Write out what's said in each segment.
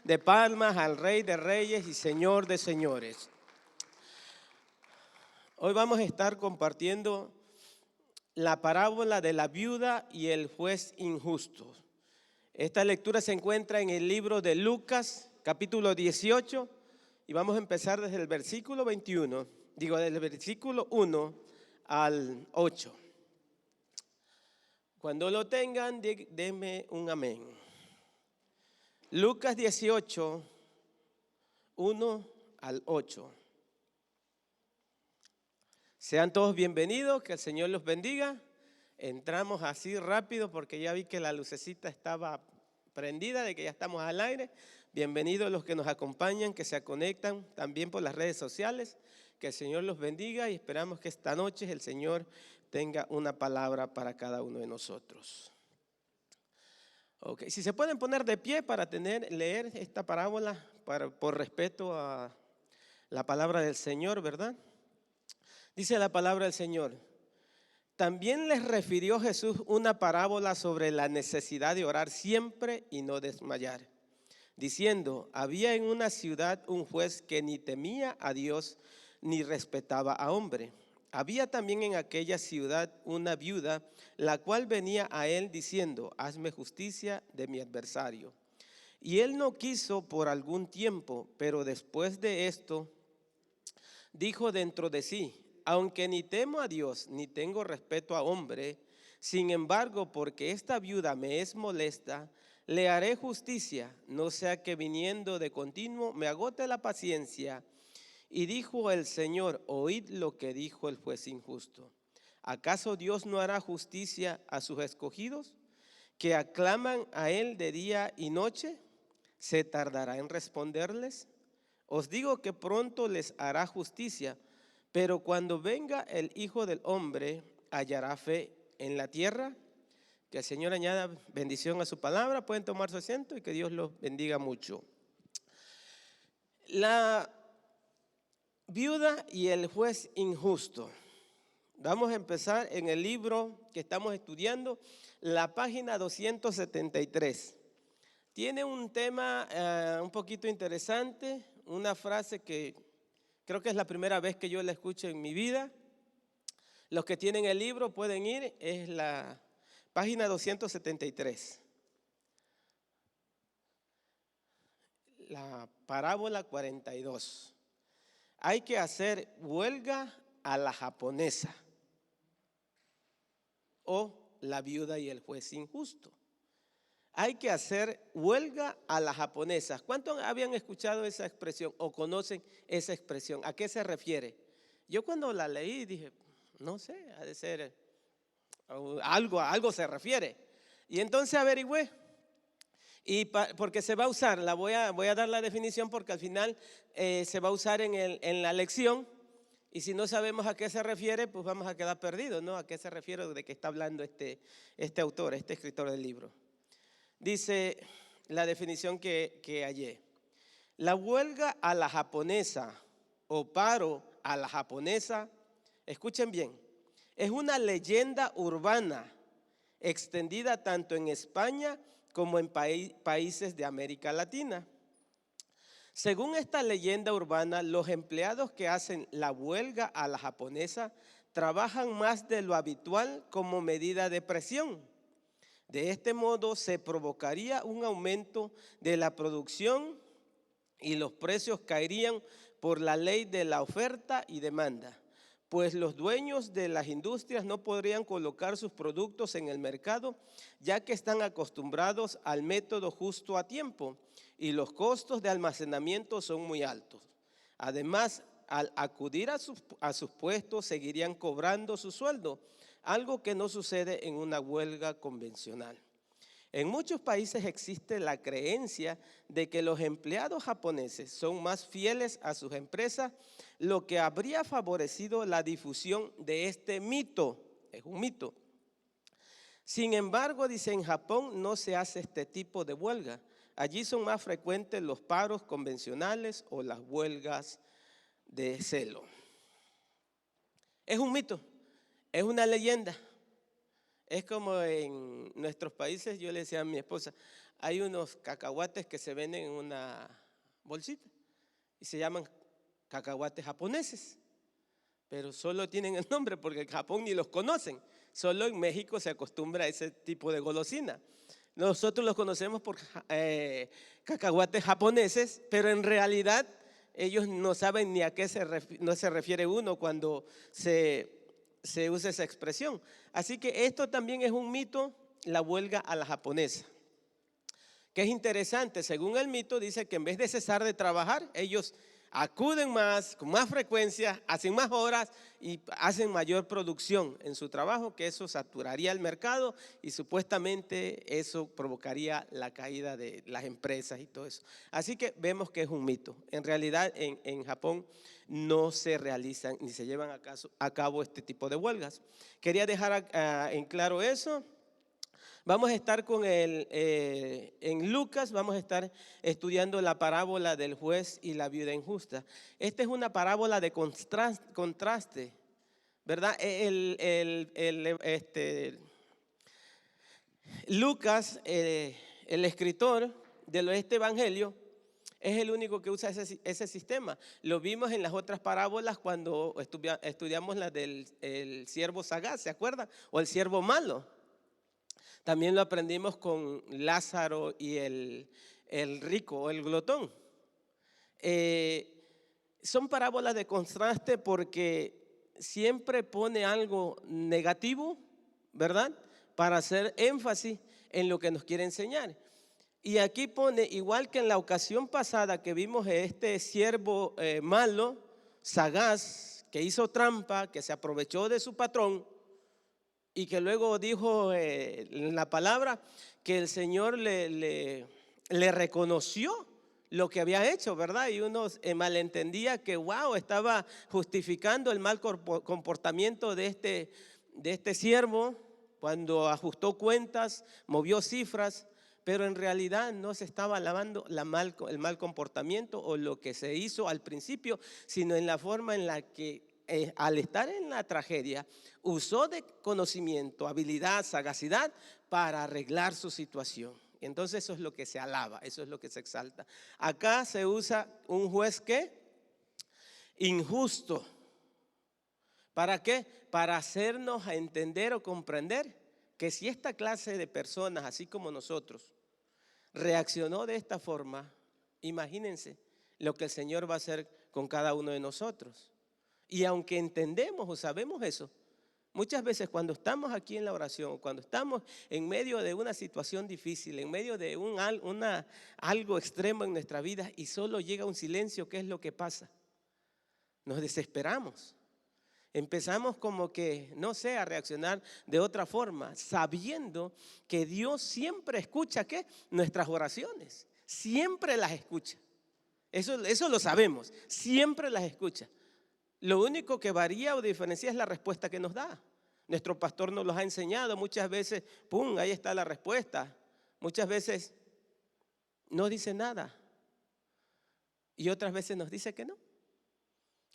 de palmas al Rey de Reyes y Señor de Señores. Hoy vamos a estar compartiendo la parábola de la viuda y el juez injusto. Esta lectura se encuentra en el libro de Lucas, capítulo 18, y vamos a empezar desde el versículo 21, del versículo 1 al 8. Cuando lo tengan, denme un amén. Lucas 18, 1 al 8. Sean todos bienvenidos, que el Señor los bendiga. Entramos así rápido porque ya vi que la lucecita estaba prendida, de que ya estamos al aire. Bienvenidos los que nos acompañan, que se conectan también por las redes sociales. Que el Señor los bendiga y esperamos que esta noche el Señor tenga una palabra para cada uno de nosotros. Ok, si se pueden poner de pie para leer esta parábola por respeto a la palabra del Señor, ¿verdad? Dice la palabra del Señor. También les refirió Jesús una parábola sobre la necesidad de orar siempre y no desmayar, diciendo, había en una ciudad un juez que ni temía a Dios ni respetaba a hombre. Había también en aquella ciudad una viuda, la cual venía a él diciendo, hazme justicia de mi adversario. Y él no quiso por algún tiempo, pero después de esto, dijo dentro de sí, aunque ni temo a Dios, ni tengo respeto a hombre, sin embargo, porque esta viuda me es molesta, le haré justicia, no sea que viniendo de continuo me agote la paciencia. Y dijo el Señor, oíd lo que dijo el juez injusto. ¿Acaso Dios no hará justicia a sus escogidos, que aclaman a Él de día y noche? ¿Se tardará en responderles? Os digo que pronto les hará justicia, pero cuando venga el Hijo del Hombre, ¿hallará fe en la tierra? Que el Señor añada bendición a su palabra. Pueden tomar su asiento y que Dios los bendiga mucho. La viuda y el juez injusto. Vamos a empezar en el libro que estamos estudiando, la página 273. Tiene un tema un poquito interesante, una frase que creo que es la primera vez que yo la escucho en mi vida. Los que tienen el libro pueden ir, es la página 273. La parábola 42. Hay que hacer huelga a la japonesa o la viuda y el juez injusto. Hay que hacer huelga a la japonesa. ¿Cuántos habían escuchado esa expresión o conocen esa expresión? ¿A qué se refiere? Yo cuando la leí dije, no sé, ha de ser algo se refiere. Y entonces averigüé. Y porque se va a usar, voy a dar la definición porque al final se va a usar en la lección. Y si no sabemos a qué se refiere, pues vamos a quedar perdidos, ¿no? ¿A qué se refiere? ¿De qué está hablando este autor, este escritor del libro? Dice la definición que hallé. La huelga a la japonesa o paro a la japonesa, escuchen bien, es una leyenda urbana extendida tanto en España como en países de América Latina. Según esta leyenda urbana, los empleados que hacen la huelga a la japonesa trabajan más de lo habitual como medida de presión. De este modo se provocaría un aumento de la producción y los precios caerían por la ley de la oferta y demanda, pues los dueños de las industrias no podrían colocar sus productos en el mercado, ya que están acostumbrados al método justo a tiempo y los costos de almacenamiento son muy altos. Además, al acudir a sus puestos, seguirían cobrando su sueldo, algo que no sucede en una huelga convencional. En muchos países existe la creencia de que los empleados japoneses son más fieles a sus empresas, lo que habría favorecido la difusión de este mito. Es un mito. Sin embargo, dice, en Japón no se hace este tipo de huelga. Allí son más frecuentes los paros convencionales o las huelgas de celo. Es un mito, es una leyenda. Es como en nuestros países, yo le decía a mi esposa, hay unos cacahuates que se venden en una bolsita y se llaman cacahuates japoneses, pero solo tienen el nombre porque en Japón ni los conocen. Solo en México se acostumbra a ese tipo de golosina. Nosotros los conocemos por cacahuates japoneses, pero en realidad ellos no saben ni a qué no se refiere uno cuando se usa esa expresión. Así que esto también es un mito, la huelga a la japonesa. Que es interesante, según el mito dice que en vez de cesar de trabajar, ellos acuden más, con más frecuencia, hacen más horas y hacen mayor producción en su trabajo, que eso saturaría el mercado y supuestamente eso provocaría la caída de las empresas y todo eso. Así que vemos que es un mito. En realidad en Japón no se realizan ni se llevan a cabo este tipo de huelgas. Quería dejar en claro eso. Vamos a estar en Lucas, vamos a estar estudiando la parábola del juez y la viuda injusta. Esta es una parábola de contraste, ¿verdad? Lucas, el escritor de este evangelio, es el único que usa ese sistema. Lo vimos en las otras parábolas cuando estudiamos la del siervo sagaz, ¿se acuerdan? O el siervo malo. También lo aprendimos con Lázaro y el rico o el glotón. Son parábolas de contraste porque siempre pone algo negativo, ¿verdad? Para hacer énfasis en lo que nos quiere enseñar. Y aquí pone, igual que en la ocasión pasada que vimos este siervo malo, sagaz, que hizo trampa, que se aprovechó de su patrón, y que luego dijo en la palabra que el Señor le reconoció lo que había hecho, ¿verdad? Y uno malentendía que, wow, estaba justificando el mal comportamiento de este siervo cuando ajustó cuentas, movió cifras, pero en realidad no se estaba alabando el mal comportamiento o lo que se hizo al principio, sino en la forma en la que al estar en la tragedia, usó de conocimiento, habilidad, sagacidad para arreglar su situación. Entonces eso es lo que se alaba, eso es lo que se exalta. Acá se usa un juez que injusto. ¿Para qué? Para hacernos a entender o comprender que si esta clase de personas, así como nosotros, reaccionó de esta forma, imagínense lo que el Señor va a hacer con cada uno de nosotros. Y aunque entendemos o sabemos eso, muchas veces cuando estamos aquí en la oración, cuando estamos en medio de una situación difícil, en medio de algo extremo en nuestra vida y solo llega un silencio, ¿qué es lo que pasa? Nos desesperamos. Empezamos como que, no sé, a reaccionar de otra forma, sabiendo que Dios siempre escucha, ¿qué? Nuestras oraciones, siempre las escucha. Eso lo sabemos, siempre las escucha. Lo único que varía o diferencia es la respuesta que nos da. Nuestro pastor nos los ha enseñado muchas veces, ¡pum!, ahí está la respuesta. Muchas veces no dice nada y otras veces nos dice que no.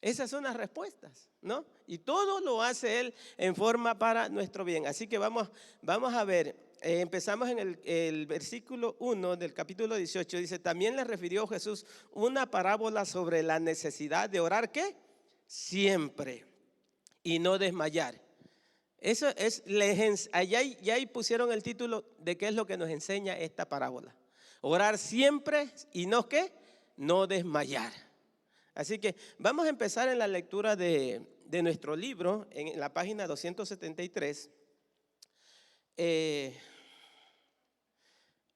Esas son las respuestas, ¿no? Y todo lo hace Él en forma para nuestro bien. Así que vamos a ver, empezamos en el versículo 1 del capítulo 18. Dice, también le refirió Jesús una parábola sobre la necesidad de orar, ¿qué? Siempre y no desmayar. Eso es, allá ahí pusieron el título de qué es lo que nos enseña esta parábola. Orar siempre y no, ¿qué? No desmayar. Así que vamos a empezar en la lectura de nuestro libro, en la página 273.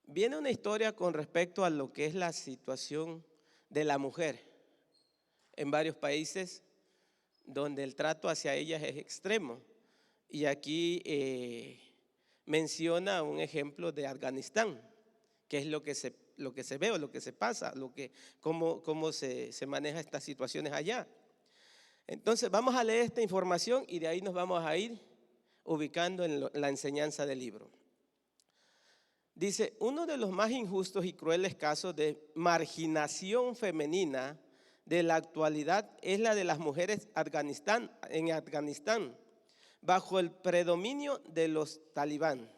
Viene una historia con respecto a lo que es la situación de la mujer en varios países donde el trato hacia ellas es extremo. Y aquí menciona un ejemplo de Afganistán, que es lo que se ve o lo que se pasa, cómo se maneja estas situaciones allá. Entonces vamos a leer esta información y de ahí nos vamos a ir ubicando en la enseñanza del libro. Dice, uno de los más injustos y crueles casos de marginación femenina de la actualidad es la de las mujeres en Afganistán. bajo el predominio de los talibán.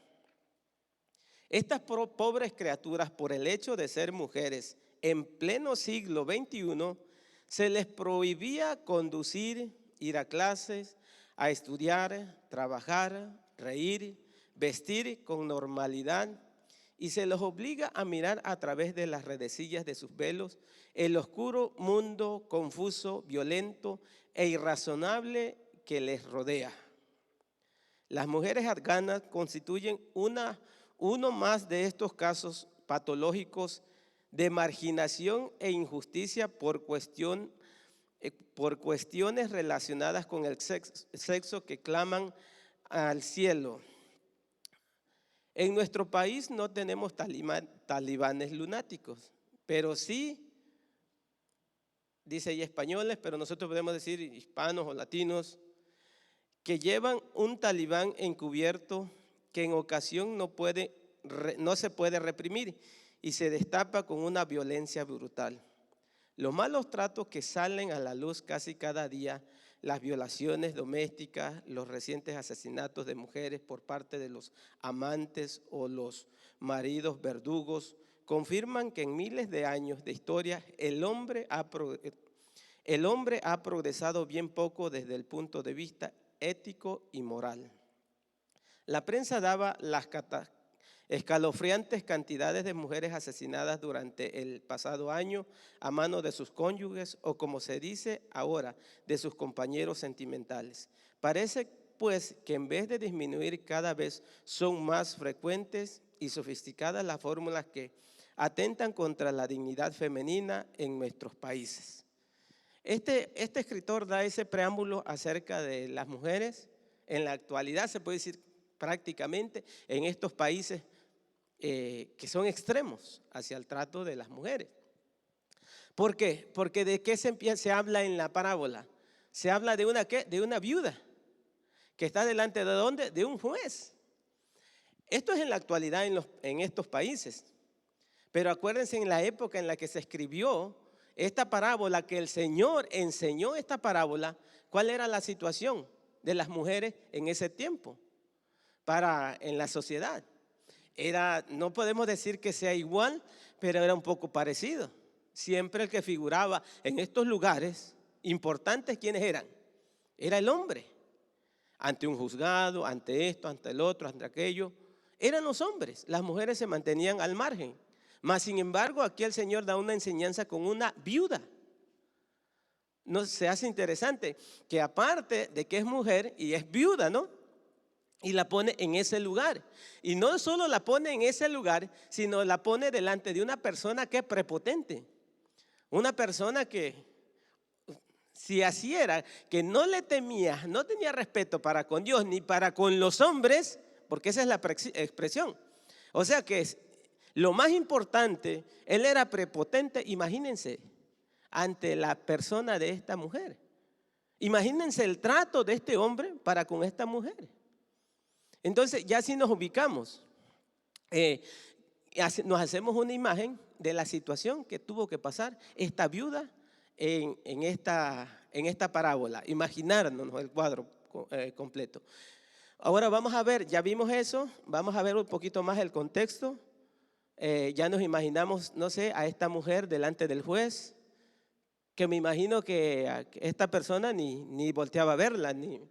Estas pobres criaturas, por el hecho de ser mujeres en pleno siglo XXI, se les prohibía conducir, ir a clases, a estudiar, trabajar, reír, vestir con normalidad, y se los obliga a mirar a través de las redecillas de sus velos el oscuro mundo confuso, violento e irrazonable que les rodea. Las mujeres afganas constituyen uno más de estos casos patológicos de marginación e injusticia por cuestiones relacionadas con el sexo que claman al cielo. En nuestro país no tenemos talibanes lunáticos, pero sí, dice ahí españoles, pero nosotros podemos decir hispanos o latinos, que llevan un talibán encubierto que en ocasión no se puede reprimir y se destapa con una violencia brutal. Los malos tratos que salen a la luz casi cada día, las violaciones domésticas, los recientes asesinatos de mujeres por parte de los amantes o los maridos verdugos, confirman que en miles de años de historia el hombre ha progresado bien poco desde el punto de vista ético y moral. La prensa daba las escalofriantes cantidades de mujeres asesinadas durante el pasado año a manos de sus cónyuges o, como se dice ahora, de sus compañeros sentimentales. Parece pues que en vez de disminuir, cada vez son más frecuentes y sofisticadas las fórmulas que atentan contra la dignidad femenina en nuestros países. Este escritor da ese preámbulo acerca de las mujeres en la actualidad, se puede decir prácticamente en estos países que son extremos hacia el trato de las mujeres. ¿Por qué? Porque ¿de qué se habla en la parábola? Se habla de una viuda que está delante de ¿dónde? De un juez. Esto es en la actualidad en estos países. Pero acuérdense en la época en la que se escribió esta parábola, que el Señor enseñó esta parábola, ¿cuál era la situación de las mujeres en ese tiempo en la sociedad? No podemos decir que sea igual, pero era un poco parecido. Siempre el que figuraba en estos lugares importantes, ¿quiénes eran? Era el hombre. Ante un juzgado, ante esto, ante el otro, ante aquello, eran los hombres. Las mujeres se mantenían al margen. Mas, sin embargo, aquí el Señor da una enseñanza con una viuda. No se hace interesante que aparte de que es mujer y es viuda, ¿no? Y la pone en ese lugar. Y no solo la pone en ese lugar, sino la pone delante de una persona que es prepotente. Una persona que, si así era, que no le temía, no tenía respeto para con Dios ni para con los hombres, porque esa es la expresión. O sea que lo más importante, él era prepotente, imagínense, ante la persona de esta mujer. Imagínense el trato de este hombre para con esta mujer. Entonces ya si nos ubicamos, nos hacemos una imagen de la situación que tuvo que pasar esta viuda en esta parábola. Imaginarnos el cuadro completo. Ahora vamos a ver, ya vimos eso, vamos a ver un poquito más el contexto. Ya nos imaginamos, no sé, a esta mujer delante del juez, que me imagino que esta persona ni volteaba a verla, ni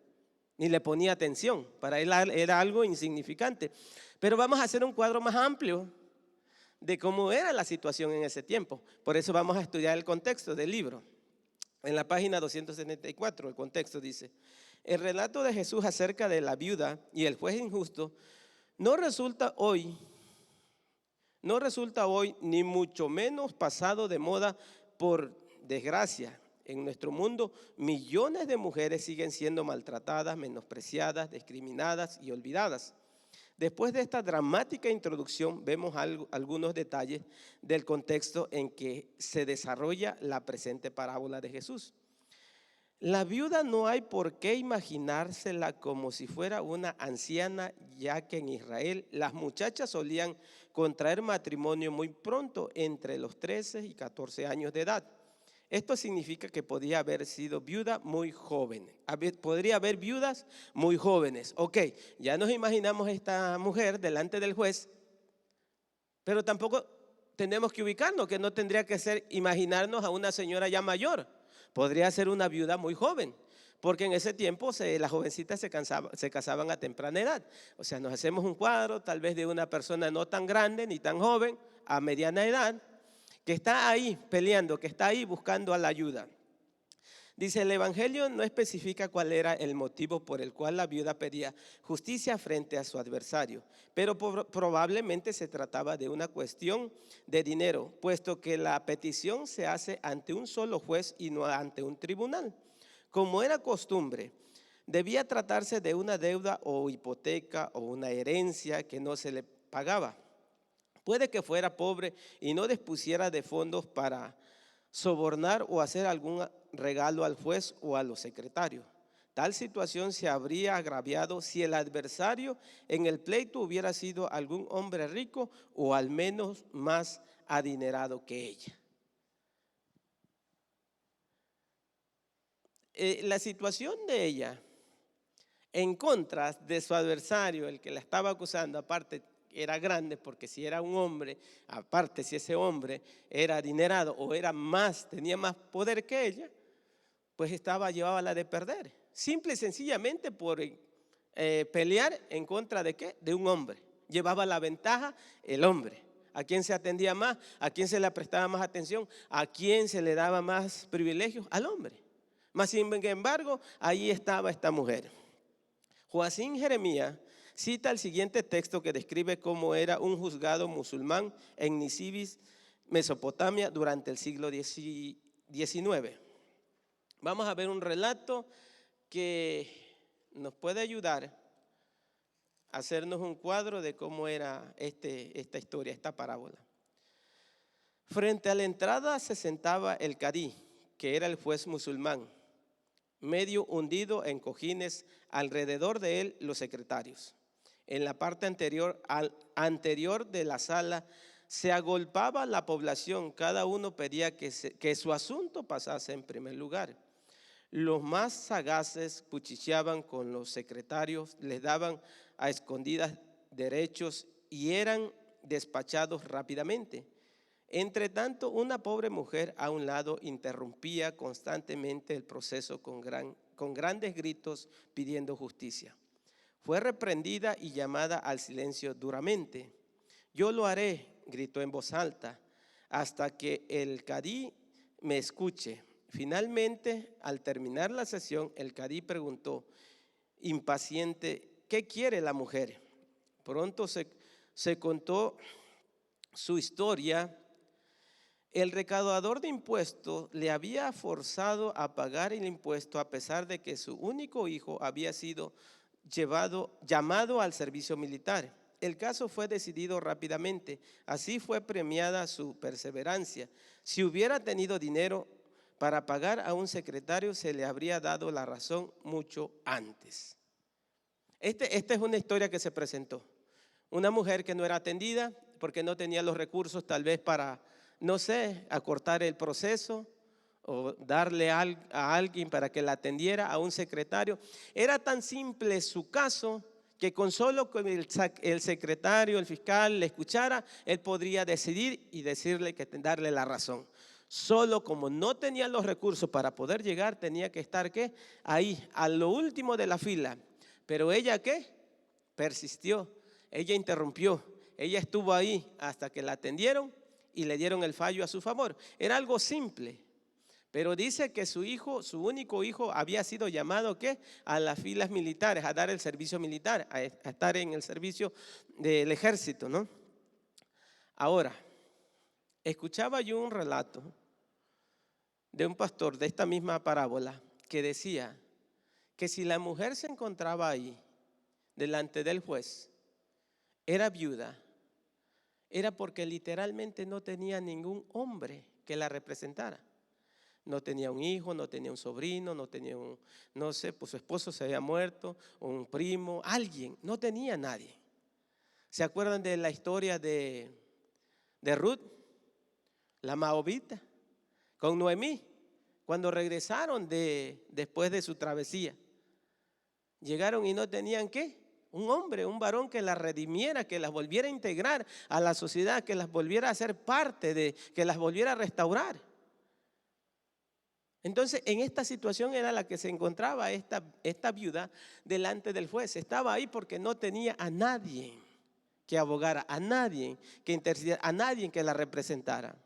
le ponía atención. Para él era algo insignificante. Pero vamos a hacer un cuadro más amplio de cómo era la situación en ese tiempo. Por eso vamos a estudiar el contexto del libro. En la página 274, el contexto dice: el relato de Jesús acerca de la viuda y el juez injusto no resulta hoy ni mucho menos pasado de moda. Por desgracia, en nuestro mundo millones de mujeres siguen siendo maltratadas, menospreciadas, discriminadas y olvidadas. Después de esta dramática introducción, vemos algunos detalles del contexto en que se desarrolla la presente parábola de Jesús. La viuda no hay por qué imaginársela como si fuera una anciana, ya que en Israel las muchachas solían contraer matrimonio muy pronto, entre los 13 y 14 años de edad. Esto significa que podía haber sido viuda muy joven. Podría haber viudas muy jóvenes. Ok, ya nos imaginamos esta mujer delante del juez, pero tampoco tenemos que ubicarnos, que no tendría que ser imaginarnos a una señora ya mayor. Podría ser una viuda muy joven, porque en ese tiempo las jovencitas se casaban a temprana edad. O sea, nos hacemos un cuadro tal vez de una persona no tan grande ni tan joven, a mediana edad, que está ahí peleando, que está ahí buscando a la ayuda. Dice, el Evangelio no especifica cuál era el motivo por el cual la viuda pedía justicia frente a su adversario, pero probablemente se trataba de una cuestión de dinero, puesto que la petición se hace ante un solo juez y no ante un tribunal. Como era costumbre, debía tratarse de una deuda o hipoteca o una herencia que no se le pagaba. Puede que fuera pobre y no dispusiera de fondos para sobornar o hacer algún regalo al juez o a los secretarios. Tal situación se habría agraviado si el adversario en el pleito hubiera sido algún hombre rico o al menos más adinerado que ella. La situación de ella en contra de su adversario, el que la estaba acusando, aparte era grande, porque si era un hombre, aparte si ese hombre era adinerado o tenía más poder que ella, pues llevaba la de perder. Simple y sencillamente por pelear en contra de ¿qué? De un hombre. Llevaba la ventaja el hombre. ¿A quién se atendía más? ¿A quién se le prestaba más atención? ¿A quién se le daba más privilegios? Al hombre. Mas sin embargo, ahí estaba esta mujer. Joacim Jeremías cita el siguiente texto que describe cómo era un juzgado musulmán en Nisibis, Mesopotamia, durante el siglo XIX. Vamos a ver un relato que nos puede ayudar a hacernos un cuadro de cómo era esta historia, esta parábola. Frente a la entrada se sentaba el cadí, que era el juez musulmán, medio hundido en cojines, alrededor de él los secretarios. En la parte anterior de la sala se agolpaba la población, cada uno pedía que su asunto pasase en primer lugar. Los más sagaces cuchicheaban con los secretarios, les daban a escondidas derechos y eran despachados rápidamente. Entre tanto, una pobre mujer a un lado interrumpía constantemente el proceso con grandes gritos pidiendo justicia. Fue reprendida y llamada al silencio duramente. Yo lo haré, gritó en voz alta, hasta que el cadí me escuche. Finalmente, al terminar la sesión, el cadí preguntó, impaciente, ¿qué quiere la mujer? Pronto se contó su historia. El recaudador de impuestos le había forzado a pagar el impuesto a pesar de que su único hijo había sido llamado al servicio militar. El caso fue decidido rápidamente, así fue premiada su perseverancia. Si hubiera tenido dinero para pagar a un secretario, se le habría dado la razón mucho antes. Esta es una historia que se presentó. Una mujer que no era atendida porque no tenía los recursos tal vez para, no sé, acortar el proceso o darle a alguien para que la atendiera, a un secretario. Era tan simple su caso que con solo que el secretario, el fiscal le escuchara, él podría decidir y decirle darle la razón. Solo como no tenía los recursos para poder llegar, tenía que estar ¿qué? Ahí, a lo último de la fila. Pero ella ¿qué? Persistió, ella interrumpió, ella estuvo ahí hasta que la atendieron y le dieron el fallo a su favor. Era algo simple. Pero dice que su único hijo, había sido llamado ¿qué? A las filas militares, a dar el servicio militar, a estar en el servicio del ejército, ¿no? Ahora, escuchaba yo un relato de un pastor de esta misma parábola que decía que si la mujer se encontraba ahí, delante del juez, era viuda, era porque literalmente no tenía ningún hombre que la representara. No tenía un hijo, no tenía un sobrino, no tenía no sé, pues su esposo se había muerto, un primo, alguien, no tenía nadie. ¿Se acuerdan de la historia de Ruth, la moabita, con Noemí? cuando regresaron después de su travesía, llegaron y no tenían ¿qué? Un hombre, un varón que las redimiera, que las volviera a integrar a la sociedad, que las volviera a hacer parte que las volviera a restaurar. Entonces, en esta situación era la que se encontraba esta viuda delante del juez. Estaba ahí porque no tenía a nadie que abogara, a nadie que intercediera, a nadie que la representara.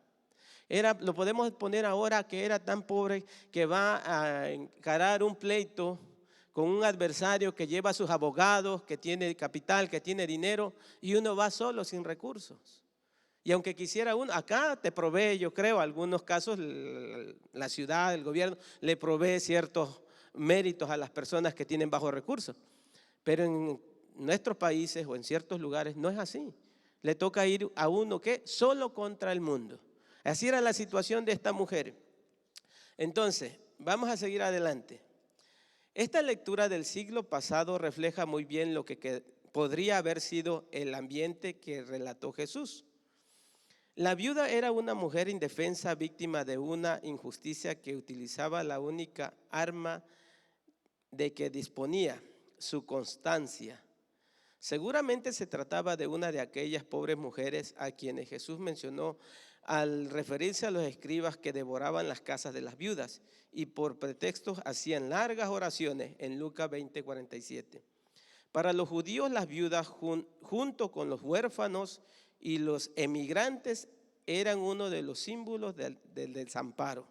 Lo podemos poner ahora que era tan pobre que va a encarar un pleito con un adversario que lleva a sus abogados, que tiene capital, que tiene dinero, y uno va solo sin recursos. Y aunque quisiera uno, acá te provee, yo creo, en algunos casos la ciudad, el gobierno le provee ciertos méritos a las personas que tienen bajos recursos. Pero en nuestros países o en ciertos lugares no es así. Le toca ir a uno que solo contra el mundo. Así era la situación de esta mujer. Entonces, vamos a seguir adelante. Esta lectura del siglo pasado refleja muy bien lo que podría haber sido el ambiente que relató Jesús. La viuda era una mujer indefensa, víctima de una injusticia que utilizaba la única arma de que disponía, su constancia. Seguramente se trataba de una de aquellas pobres mujeres a quienes Jesús mencionó al referirse a los escribas que devoraban las casas de las viudas y por pretextos hacían largas oraciones en Lucas 20:47. Para los judíos las viudas junto con los huérfanos y los emigrantes eran uno de los símbolos del desamparo.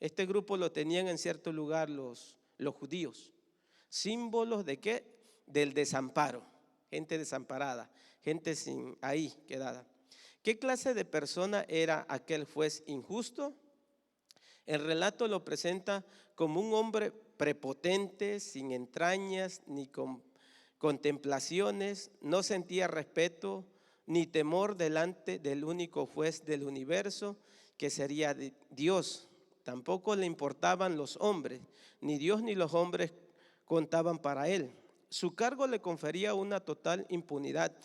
Este grupo lo tenían en cierto lugar los judíos. ¿Símbolos de qué? Del desamparo, gente desamparada, gente ahí quedada. ¿Qué clase de persona era aquel juez injusto? El relato lo presenta como un hombre prepotente, sin entrañas ni contemplaciones, no sentía respeto ni temor delante del único juez del universo que sería Dios. Tampoco le importaban los hombres, ni Dios ni los hombres contaban para él. Su cargo le confería una total impunidad.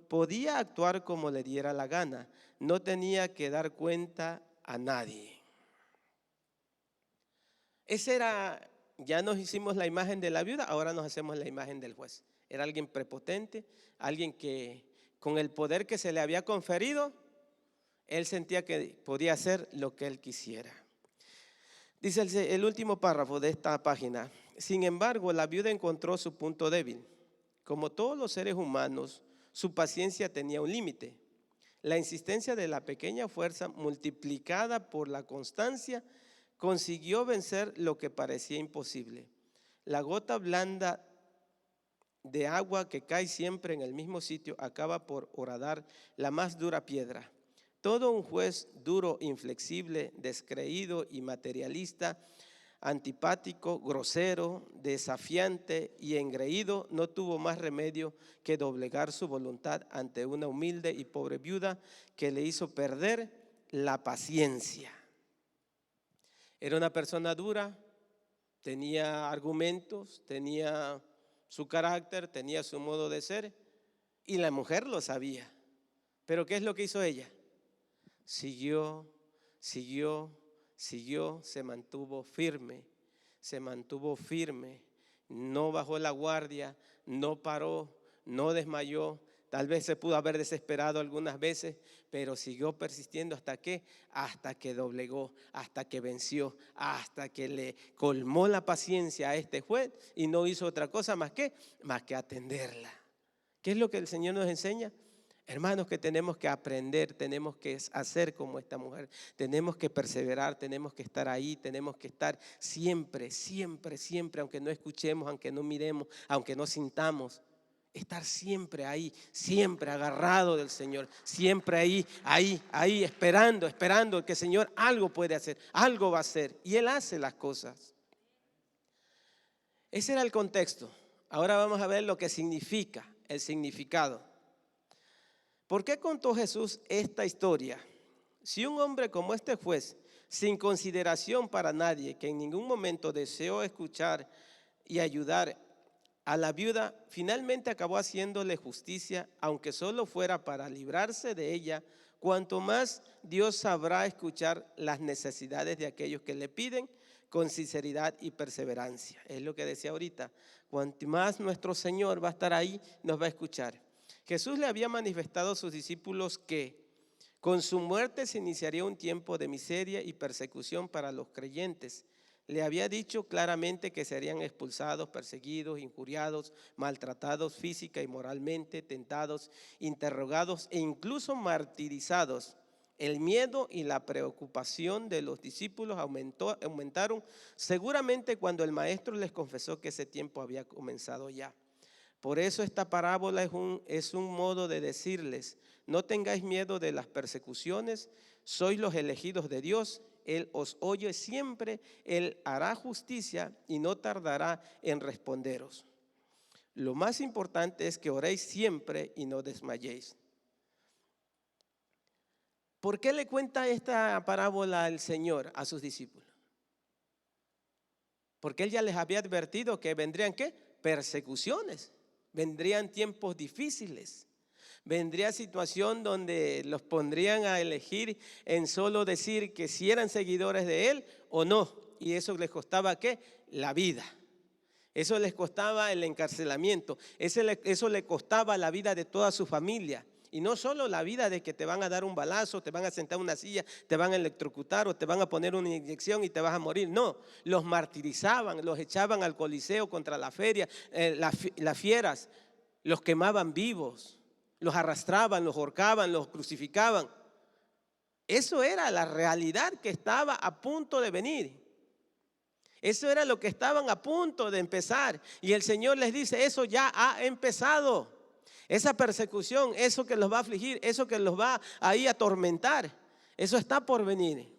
Podía actuar como le diera la gana, no tenía que dar cuenta a nadie. Ya nos hicimos la imagen de la viuda, ahora nos hacemos la imagen del juez. Era alguien prepotente, alguien que con el poder que se le había conferido, él sentía que podía hacer lo que él quisiera. Dice el último párrafo de esta página: sin embargo, la viuda encontró su punto débil. Como todos los seres humanos, su paciencia tenía un límite. La insistencia de la pequeña fuerza multiplicada por la constancia consiguió vencer lo que parecía imposible. La gota blanda de agua que cae siempre en el mismo sitio acaba por horadar la más dura piedra. Todo un juez duro, inflexible, descreído y materialista, antipático, grosero, desafiante y engreído, no tuvo más remedio que doblegar su voluntad ante una humilde y pobre viuda que le hizo perder la paciencia. Era una persona dura, tenía argumentos, tenía su carácter, tenía su modo de ser, y la mujer lo sabía. Pero ¿qué es lo que hizo ella? Siguió, se mantuvo firme, no bajó la guardia, no paró, no desmayó. Tal vez se pudo haber desesperado algunas veces, pero siguió persistiendo ¿hasta qué? Hasta que doblegó, hasta que venció, hasta que le colmó la paciencia a este juez y no hizo otra cosa más que atenderla. ¿Qué es lo que el Señor nos enseña? Hermanos, que tenemos que aprender, tenemos que hacer como esta mujer, tenemos que perseverar, tenemos que estar ahí, tenemos que estar siempre, aunque no escuchemos, aunque no miremos, aunque no sintamos, estar siempre ahí, siempre agarrado del Señor, siempre ahí, esperando que el Señor algo puede hacer, algo va a hacer, y Él hace las cosas. Ese era el contexto. Ahora vamos a ver lo que significa, el significado. ¿Por qué contó Jesús esta historia? Si un hombre como este juez, sin consideración para nadie, que en ningún momento deseó escuchar y ayudar a la viuda, finalmente acabó haciéndole justicia, aunque solo fuera para librarse de ella. Cuanto más Dios sabrá escuchar las necesidades de aquellos que le piden con sinceridad y perseverancia. Es lo que decía ahorita. Cuanto más nuestro Señor va a estar ahí, nos va a escuchar. Jesús le había manifestado a sus discípulos que con su muerte se iniciaría un tiempo de miseria y persecución para los creyentes. Le había dicho claramente que serían expulsados, perseguidos, injuriados, maltratados física y moralmente, tentados, interrogados e incluso martirizados. El miedo y la preocupación de los discípulos aumentaron seguramente cuando el maestro les confesó que ese tiempo había comenzado ya. Por eso esta parábola es un modo de decirles: no tengáis miedo de las persecuciones, sois los elegidos de Dios, Él os oye siempre, Él hará justicia y no tardará en responderos. Lo más importante es que oréis siempre y no desmayéis. ¿Por qué le cuenta esta parábola al Señor a sus discípulos? Porque Él ya les había advertido que vendrían ¿qué? Persecuciones, vendrían tiempos difíciles, vendría situación donde los pondrían a elegir en solo decir que si eran seguidores de Él o no, y eso les costaba ¿qué? La vida. Eso les costaba el encarcelamiento, eso le costaba la vida de toda su familia. Y no solo la vida de que te van a dar un balazo, te van a sentar en una silla, te van a electrocutar o te van a poner una inyección y te vas a morir. No, los martirizaban, los echaban al coliseo contra la feria, las fieras, los quemaban vivos, los arrastraban, los ahorcaban, los crucificaban. Eso era la realidad que estaba a punto de venir. Eso era lo que estaban a punto de empezar. Y el Señor les dice: eso ya ha empezado. Esa persecución, eso que los va a afligir, eso que los va ahí a atormentar, eso está por venir.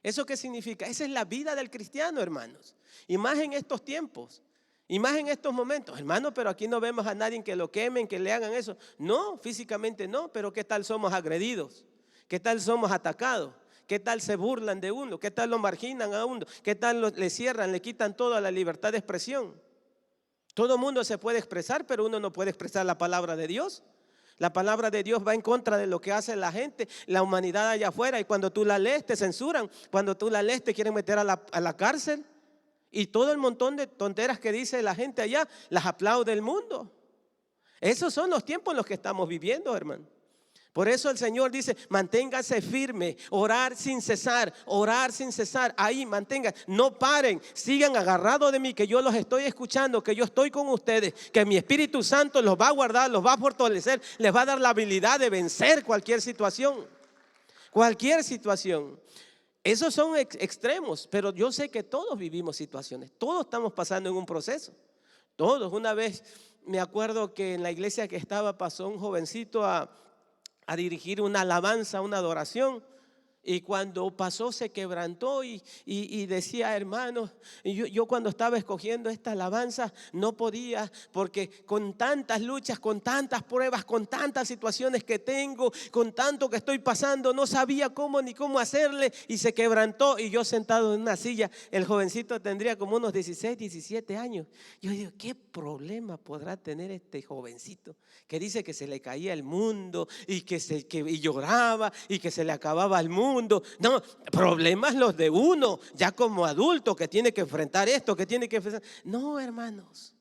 ¿Eso qué significa? Esa es la vida del cristiano, hermanos. Y más en estos tiempos, y más en estos momentos. Hermanos, pero aquí no vemos a nadie que lo quemen, que le hagan eso. No, físicamente no, pero ¿qué tal somos agredidos? ¿Qué tal somos atacados? ¿Qué tal se burlan de uno? ¿Qué tal lo marginan a uno? ¿Qué tal le cierran, le quitan toda la libertad de expresión? Todo mundo se puede expresar, pero uno no puede expresar la palabra de Dios. La palabra de Dios va en contra de lo que hace la gente, la humanidad allá afuera. Y cuando tú la lees te censuran, cuando tú la lees te quieren meter a la cárcel. Y todo el montón de tonteras que dice la gente allá, las aplaude el mundo. Esos son los tiempos en los que estamos viviendo, hermano. Por eso el Señor dice: manténgase firme, orar sin cesar, ahí mantengan, no paren, sigan agarrados de mí, que yo los estoy escuchando, que yo estoy con ustedes, que mi Espíritu Santo los va a guardar, los va a fortalecer, les va a dar la habilidad de vencer cualquier situación. Esos son extremos, pero yo sé que todos vivimos situaciones, todos estamos pasando en un proceso, todos. Una vez me acuerdo que en la iglesia que estaba pasó un jovencito a dirigir una alabanza, una adoración. Y cuando pasó se quebrantó y decía: hermanos, yo cuando estaba escogiendo esta alabanza no podía, porque con tantas luchas, con tantas pruebas, con tantas situaciones que tengo, con tanto que estoy pasando, no sabía cómo ni cómo hacerle, y se quebrantó. Y yo sentado en una silla, el jovencito tendría como unos 16, 17 años. Yo digo: ¿qué problema podrá tener este jovencito que dice que se le caía el mundo y y lloraba y que se le acababa el mundo? No, problemas los de uno ya como adulto, que tiene que enfrentar esto, que tiene que enfrentar. No, hermanos,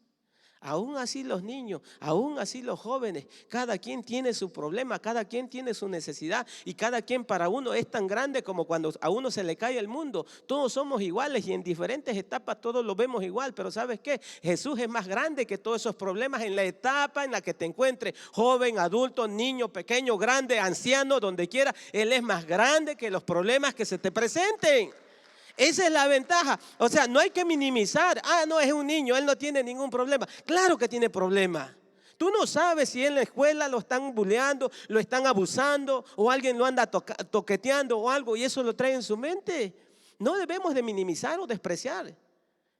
aún así los niños, aún así los jóvenes, cada quien tiene su problema, cada quien tiene su necesidad, y cada quien para uno es tan grande como cuando a uno se le cae el mundo. Todos somos iguales y en diferentes etapas todos lo vemos igual, pero ¿sabes qué? Jesús es más grande que todos esos problemas en la etapa en la que te encuentres, joven, adulto, niño, pequeño, grande, anciano, donde quiera. Él es más grande que los problemas que se te presenten. Esa es la ventaja. O sea, no hay que minimizar. No, es un niño, él no tiene ningún problema. Claro que tiene problema. Tú no sabes si en la escuela lo están bulleando, lo están abusando, o alguien lo anda toqueteando o algo, y eso lo trae en su mente. No debemos de minimizar o despreciar.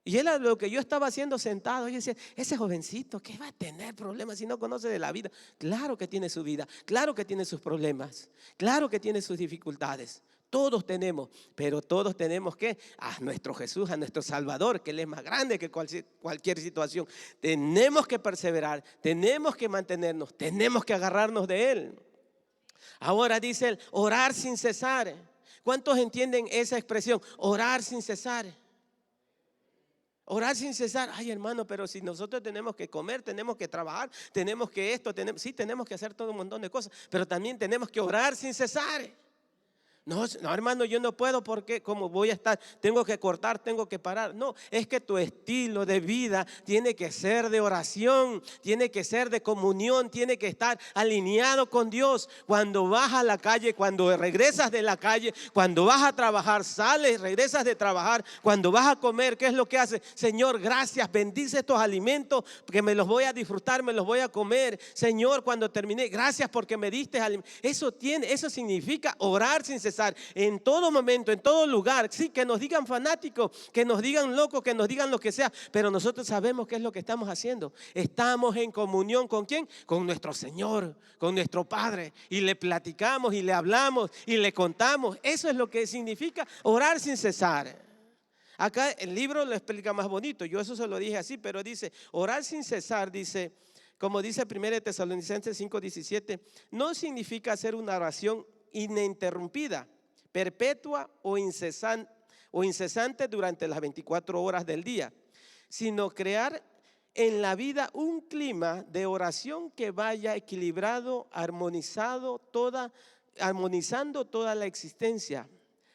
Y era lo que yo estaba haciendo sentado. Yo decía: ese jovencito, ¿qué va a tener problemas si no conoce de la vida? Claro que tiene su vida, claro que tiene sus problemas, claro que tiene sus dificultades. Todos tenemos, pero todos tenemos que a nuestro Jesús, a nuestro Salvador, que Él es más grande que cualquier situación. Tenemos que perseverar, tenemos que mantenernos, tenemos que agarrarnos de Él. Ahora dice Él, orar sin cesar. ¿Cuántos entienden esa expresión? Orar sin cesar. Orar sin cesar. Ay, hermano, pero si nosotros tenemos que comer, tenemos que trabajar, tenemos que esto, sí, tenemos que hacer todo un montón de cosas, pero también tenemos que orar sin cesar. No, no, hermano, yo no puedo porque como voy a estar, tengo que cortar, tengo que parar. No, es que tu estilo de vida tiene que ser de oración, tiene que ser de comunión, tiene que estar alineado con Dios. Cuando vas a la calle, cuando regresas de la calle, cuando vas a trabajar, sales, regresas de trabajar, cuando vas a comer, ¿qué es lo que haces? Señor, gracias, bendice estos alimentos porque me los voy a disfrutar, me los voy a comer. Señor, cuando terminé, gracias porque me diste alimentos. Eso significa orar sin cesar. En todo momento, en todo lugar. Sí, que nos digan fanáticos, que nos digan locos, que nos digan lo que sea, pero nosotros sabemos qué es lo que estamos haciendo. Estamos en comunión ¿con quién? Con nuestro Señor, con nuestro Padre, y le platicamos y le hablamos y le contamos. Eso es lo que significa orar sin cesar. Acá el libro lo explica más bonito. Yo eso se lo dije así, pero dice orar sin cesar, dice, como dice 1 Tesalonicenses 5:17, no significa hacer una oración ininterrumpida, perpetua o incesante durante las 24 horas del día, sino crear en la vida un clima de oración que vaya equilibrado, armonizando toda la existencia.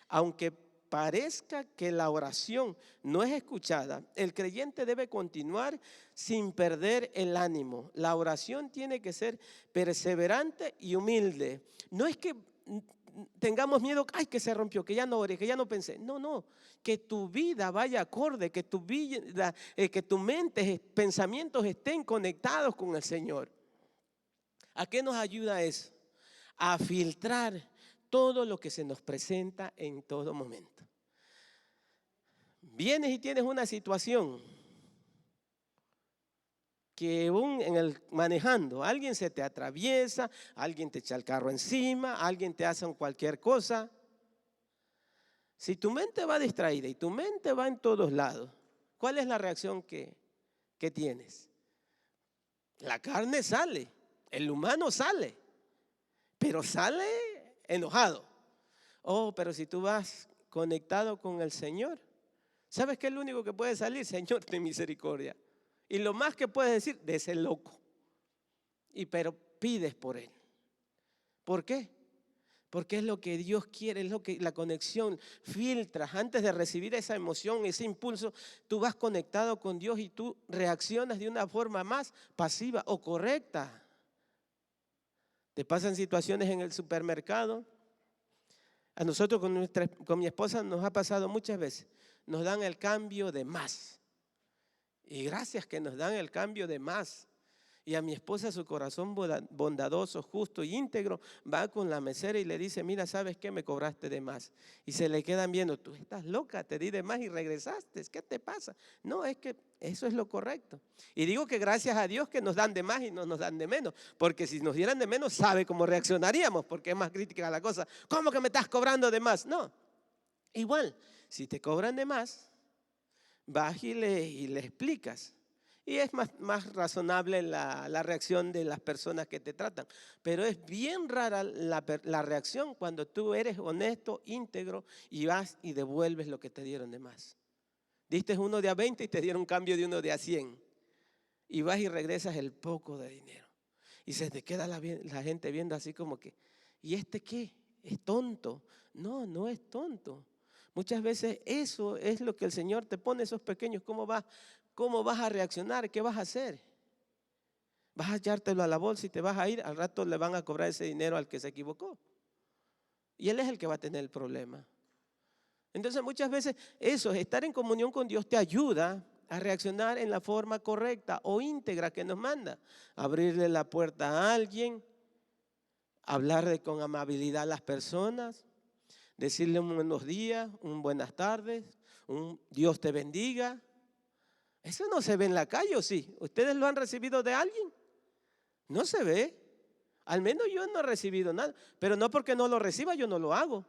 Aunque parezca que la oración no es escuchada, el creyente debe continuar sin perder el ánimo. La oración tiene que ser perseverante y humilde. No es que tengamos miedo, ay, que se rompió, que ya no oré, que ya no pensé. No, que tu vida vaya acorde, que tu vida, que tu mente, pensamientos estén conectados con el Señor. ¿A qué nos ayuda eso? A filtrar todo lo que se nos presenta en todo momento. Vienes y tienes una situación que manejando, alguien se te atraviesa, alguien te echa el carro encima, alguien te hace cualquier cosa. Si tu mente va distraída y tu mente va en todos lados, ¿cuál es la reacción que tienes? La carne sale, el humano sale, pero sale enojado. Oh, pero si tú vas conectado con el Señor, ¿sabes qué es lo único que puede salir? Señor, ten misericordia. Y lo más que puedes decir, de ese loco. Pero pides por él. ¿Por qué? Porque es lo que Dios quiere, es lo que la conexión filtras. Antes de recibir esa emoción, ese impulso, tú vas conectado con Dios y tú reaccionas de una forma más pasiva o correcta. Te pasan situaciones en el supermercado. A nosotros con mi esposa nos ha pasado muchas veces. Nos dan el cambio de más. Y gracias que nos dan el cambio de más. Y a mi esposa, su corazón bondadoso, justo y íntegro, va con la mesera y le dice, mira, ¿sabes qué? Me cobraste de más. Y se le quedan viendo, tú estás loca, te di de más y regresaste, ¿qué te pasa? No, es que eso es lo correcto. Y digo que gracias a Dios que nos dan de más y no nos dan de menos, porque si nos dieran de menos, sabe cómo reaccionaríamos, porque es más crítica la cosa. ¿Cómo que me estás cobrando de más? No, igual, si te cobran de más, vas y le explicas. Y es más razonable la reacción de las personas que te tratan. Pero es bien rara la reacción cuando tú eres honesto, íntegro y vas y devuelves lo que te dieron de más. Diste uno de a 20 y te dieron un cambio de uno de a 100. Y vas y regresas el poco de dinero. Y se te queda la gente viendo así como que, ¿y este qué? ¿Es tonto? No, no es tonto. Muchas veces eso es lo que el Señor te pone, esos pequeños. ¿Cómo vas a reaccionar? ¿Qué vas a hacer? ¿Vas a echártelo a la bolsa y te vas a ir? Al rato le van a cobrar ese dinero al que se equivocó. Y él es el que va a tener el problema. Entonces muchas veces eso, estar en comunión con Dios te ayuda a reaccionar en la forma correcta o íntegra que nos manda. Abrirle la puerta a alguien, hablarle con amabilidad a las personas, decirle un buenos días, un buenas tardes, un Dios te bendiga. Eso no se ve en la calle, ¿o sí? ¿Ustedes lo han recibido de alguien? No se ve. Al menos yo no he recibido nada. Pero no porque no lo reciba, yo no lo hago.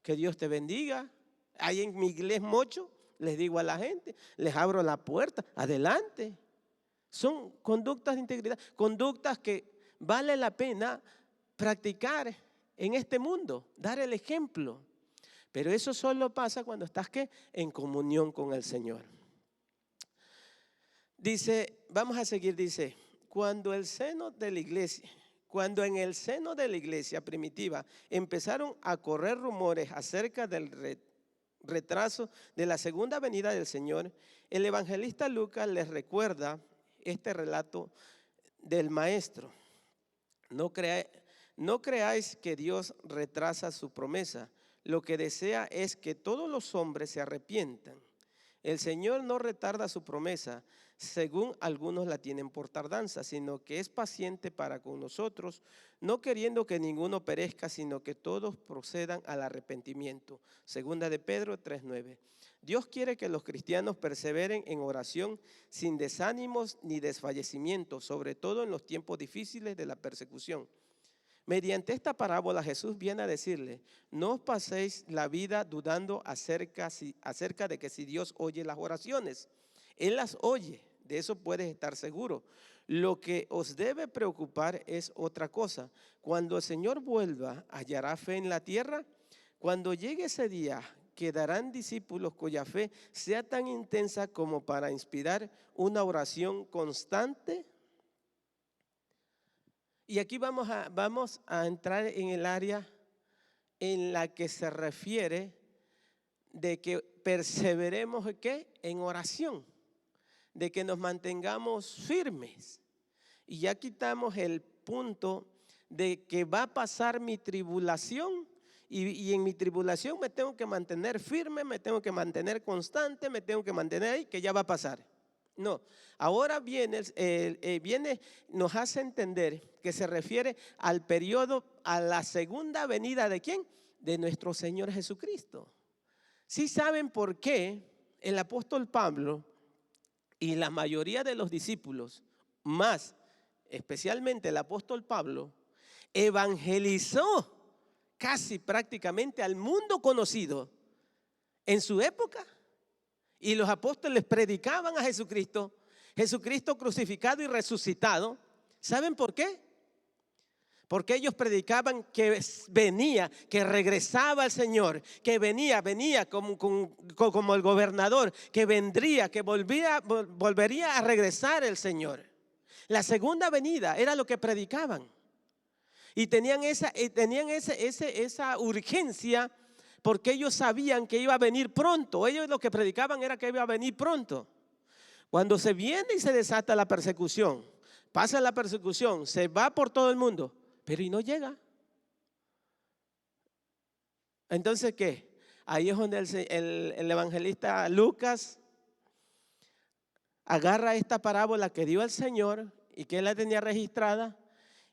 Que Dios te bendiga. Ahí en mi inglés mocho, les digo a la gente, les abro la puerta, adelante. Son conductas de integridad, conductas que vale la pena practicar en este mundo, dar el ejemplo. Pero eso solo pasa cuando estás ¿qué? En comunión con el Señor. Dice, vamos a seguir, dice, cuando en el seno de la iglesia primitiva empezaron a correr rumores acerca del retraso de la segunda venida del Señor, el evangelista Lucas les recuerda este relato del maestro. No creáis que Dios retrasa su promesa. Lo que desea es que todos los hombres se arrepientan. El Señor no retarda su promesa, según algunos la tienen por tardanza, sino que es paciente para con nosotros, no queriendo que ninguno perezca, sino que todos procedan al arrepentimiento. Segunda de Pedro 3:9. Dios quiere que los cristianos perseveren en oración sin desánimos ni desfallecimiento, sobre todo en los tiempos difíciles de la persecución. Mediante esta parábola Jesús viene a decirle, no os paséis la vida dudando acerca de que si Dios oye las oraciones. Él las oye, de eso puedes estar seguro. Lo que os debe preocupar es otra cosa. Cuando el Señor vuelva, ¿hallará fe en la tierra? Cuando llegue ese día, ¿quedarán discípulos cuya fe sea tan intensa como para inspirar una oración constante? Y aquí vamos a entrar en el área en la que se refiere de que perseveremos ¿qué? En oración, de que nos mantengamos firmes. Y ya quitamos el punto de que va a pasar mi tribulación y en mi tribulación me tengo que mantener firme, me tengo que mantener constante, me tengo que mantener ahí, que ya va a pasar. No, ahora viene, nos hace entender que se refiere al periodo, a la segunda venida ¿de quién? De nuestro Señor Jesucristo. ¿Sí saben por qué el apóstol Pablo y la mayoría de los discípulos, más especialmente el apóstol Pablo, evangelizó casi prácticamente al mundo conocido en su época? Y los apóstoles predicaban a Jesucristo, Jesucristo crucificado y resucitado. ¿Saben por qué? Porque ellos predicaban que venía, que regresaba el Señor, que venía como el gobernador, que vendría, que volvería a regresar el Señor. La segunda venida era lo que predicaban. Y tenían esa urgencia, porque ellos sabían que iba a venir pronto. Ellos lo que predicaban era que iba a venir pronto. Cuando se viene y se desata la persecución, pasa la persecución, se va por todo el mundo, pero y no llega. Entonces, ¿qué? Ahí es donde el evangelista Lucas agarra esta parábola que dio el Señor y que él la tenía registrada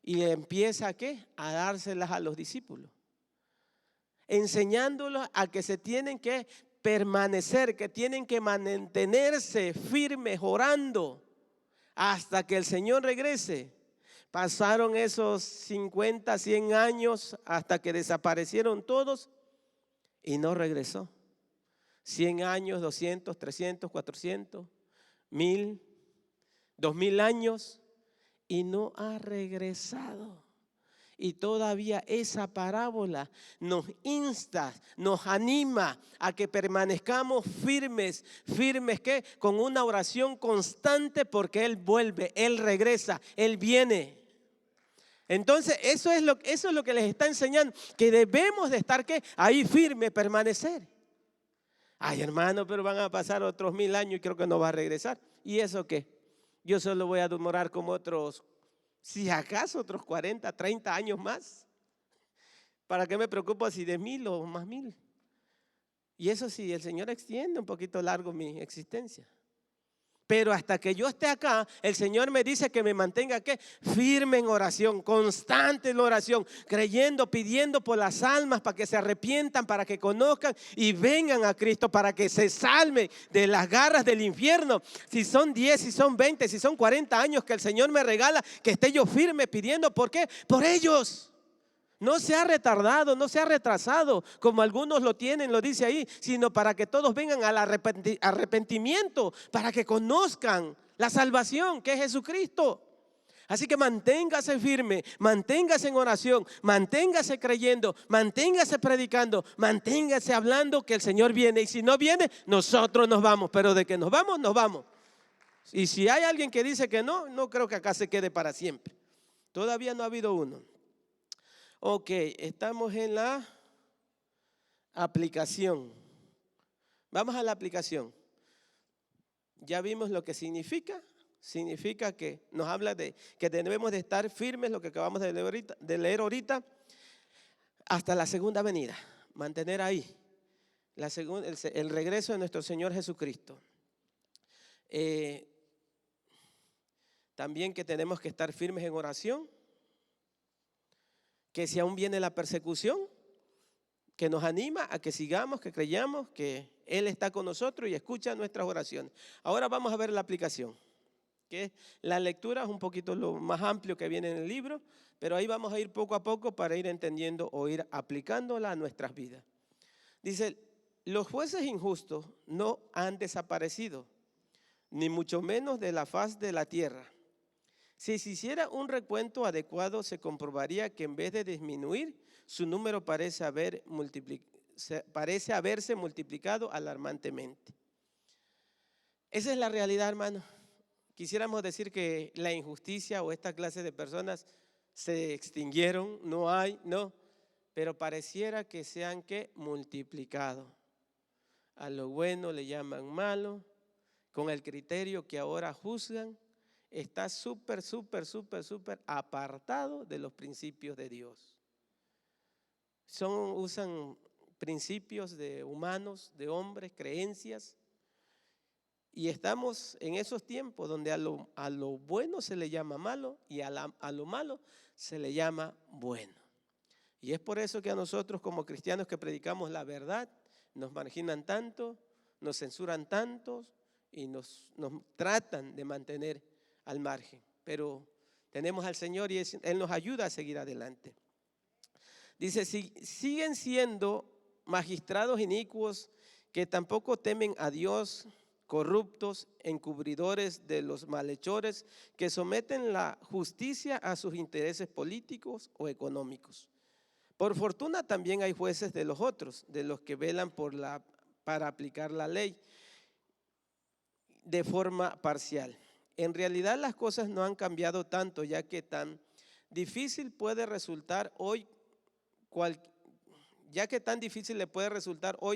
y empieza ¿qué? A dárselas a los discípulos, enseñándolos a que se tienen que permanecer, que tienen que mantenerse firmes orando hasta que el Señor regrese. Pasaron esos 50, 100 años hasta que desaparecieron todos y no regresó. 100 años, 200, 300, 400, 1000, 2000 años y no ha regresado. Y todavía esa parábola nos insta, nos anima a que permanezcamos firmes ¿qué? Con una oración constante, porque Él vuelve, Él regresa, Él viene. Entonces eso es lo que les está enseñando, que debemos de estar ¿qué? Ahí firme, permanecer. Ay, hermano, pero van a pasar otros 1000 años y creo que no va a regresar. ¿Y eso qué? Yo solo voy a demorar como otros, si acaso otros 40, 30 años más. ¿Para qué me preocupo si de 1000 o más 1000? Y eso sí, el Señor extiende un poquito largo mi existencia. Pero hasta que yo esté acá, el Señor me dice que me mantenga ¿qué? Firme en oración, constante en oración, creyendo, pidiendo por las almas para que se arrepientan, para que conozcan y vengan a Cristo, para que se salven de las garras del infierno. Si son 10, si son 20, si son 40 años que el Señor me regala, que esté yo firme pidiendo. ¿Por qué? Por ellos. No se ha retardado, no se ha retrasado, como algunos lo tienen, lo dice ahí, sino para que todos vengan al arrepentimiento, para que conozcan la salvación que es Jesucristo. Así que manténgase firme, manténgase en oración, manténgase creyendo, manténgase predicando, manténgase hablando que el Señor viene. Y si no viene, nosotros nos vamos, pero de que nos vamos, nos vamos. Y si hay alguien que dice que no, no creo que acá se quede para siempre. Todavía no ha habido uno. Ok, estamos en la aplicación. Vamos a la aplicación. Ya vimos lo que significa. Significa que nos habla de que debemos de estar firmes, lo que acabamos de leer ahorita, hasta la segunda venida. Mantener ahí el regreso de nuestro Señor Jesucristo. También que tenemos que estar firmes en oración. Que si aún viene la persecución, que nos anima a que sigamos, que creyamos que Él está con nosotros y escucha nuestras oraciones. Ahora vamos a ver la aplicación, que la lectura es un poquito lo más amplio que viene en el libro, pero ahí vamos a ir poco a poco para ir entendiendo o ir aplicándola a nuestras vidas. Dice, los jueces injustos no han desaparecido, ni mucho menos de la faz de la tierra. Si se hiciera un recuento adecuado, se comprobaría que en vez de disminuir, su número parece haberse multiplicado alarmantemente. Esa es la realidad, hermano. Quisiéramos decir que la injusticia o esta clase de personas se extinguieron, no hay, no, pero pareciera que se han multiplicado. A lo bueno le llaman malo, con el criterio que ahora juzgan. Está súper apartado de los principios de Dios. Usan principios de humanos, de hombres, creencias. Y estamos en esos tiempos donde a lo bueno se le llama malo y a lo malo se le llama bueno. Y es por eso que a nosotros como cristianos que predicamos la verdad, nos marginan tanto, nos censuran tanto y nos tratan de mantener al margen, pero tenemos al Señor y Él nos ayuda a seguir adelante. Dice, si siguen siendo magistrados inicuos que tampoco temen a Dios, corruptos, encubridores de los malhechores, que someten la justicia a sus intereses políticos o económicos. Por fortuna también hay jueces de los otros, de los que velan para aplicar la ley de forma parcial. En realidad las cosas no han cambiado tanto, ya que tan difícil puede resultar hoy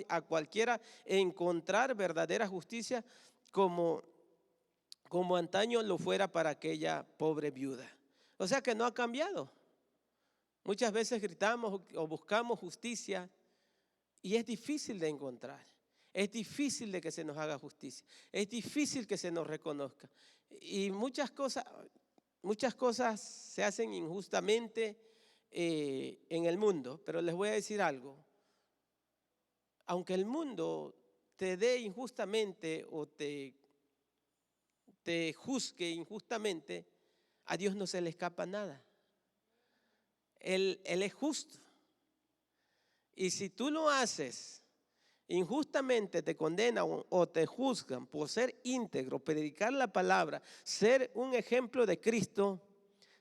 a cualquiera encontrar verdadera justicia como antaño lo fuera para aquella pobre viuda. O sea que no ha cambiado. Muchas veces gritamos o buscamos justicia y es difícil de encontrar. Es difícil de que se nos haga justicia. Es difícil que se nos reconozca. Y muchas cosas se hacen injustamente en el mundo, pero les voy a decir algo. Aunque el mundo te dé injustamente o te juzgue injustamente, a Dios no se le escapa nada. Él es justo. Y si tú lo haces injustamente, te condenan o te juzgan por ser íntegro, predicar la palabra, ser un ejemplo de Cristo,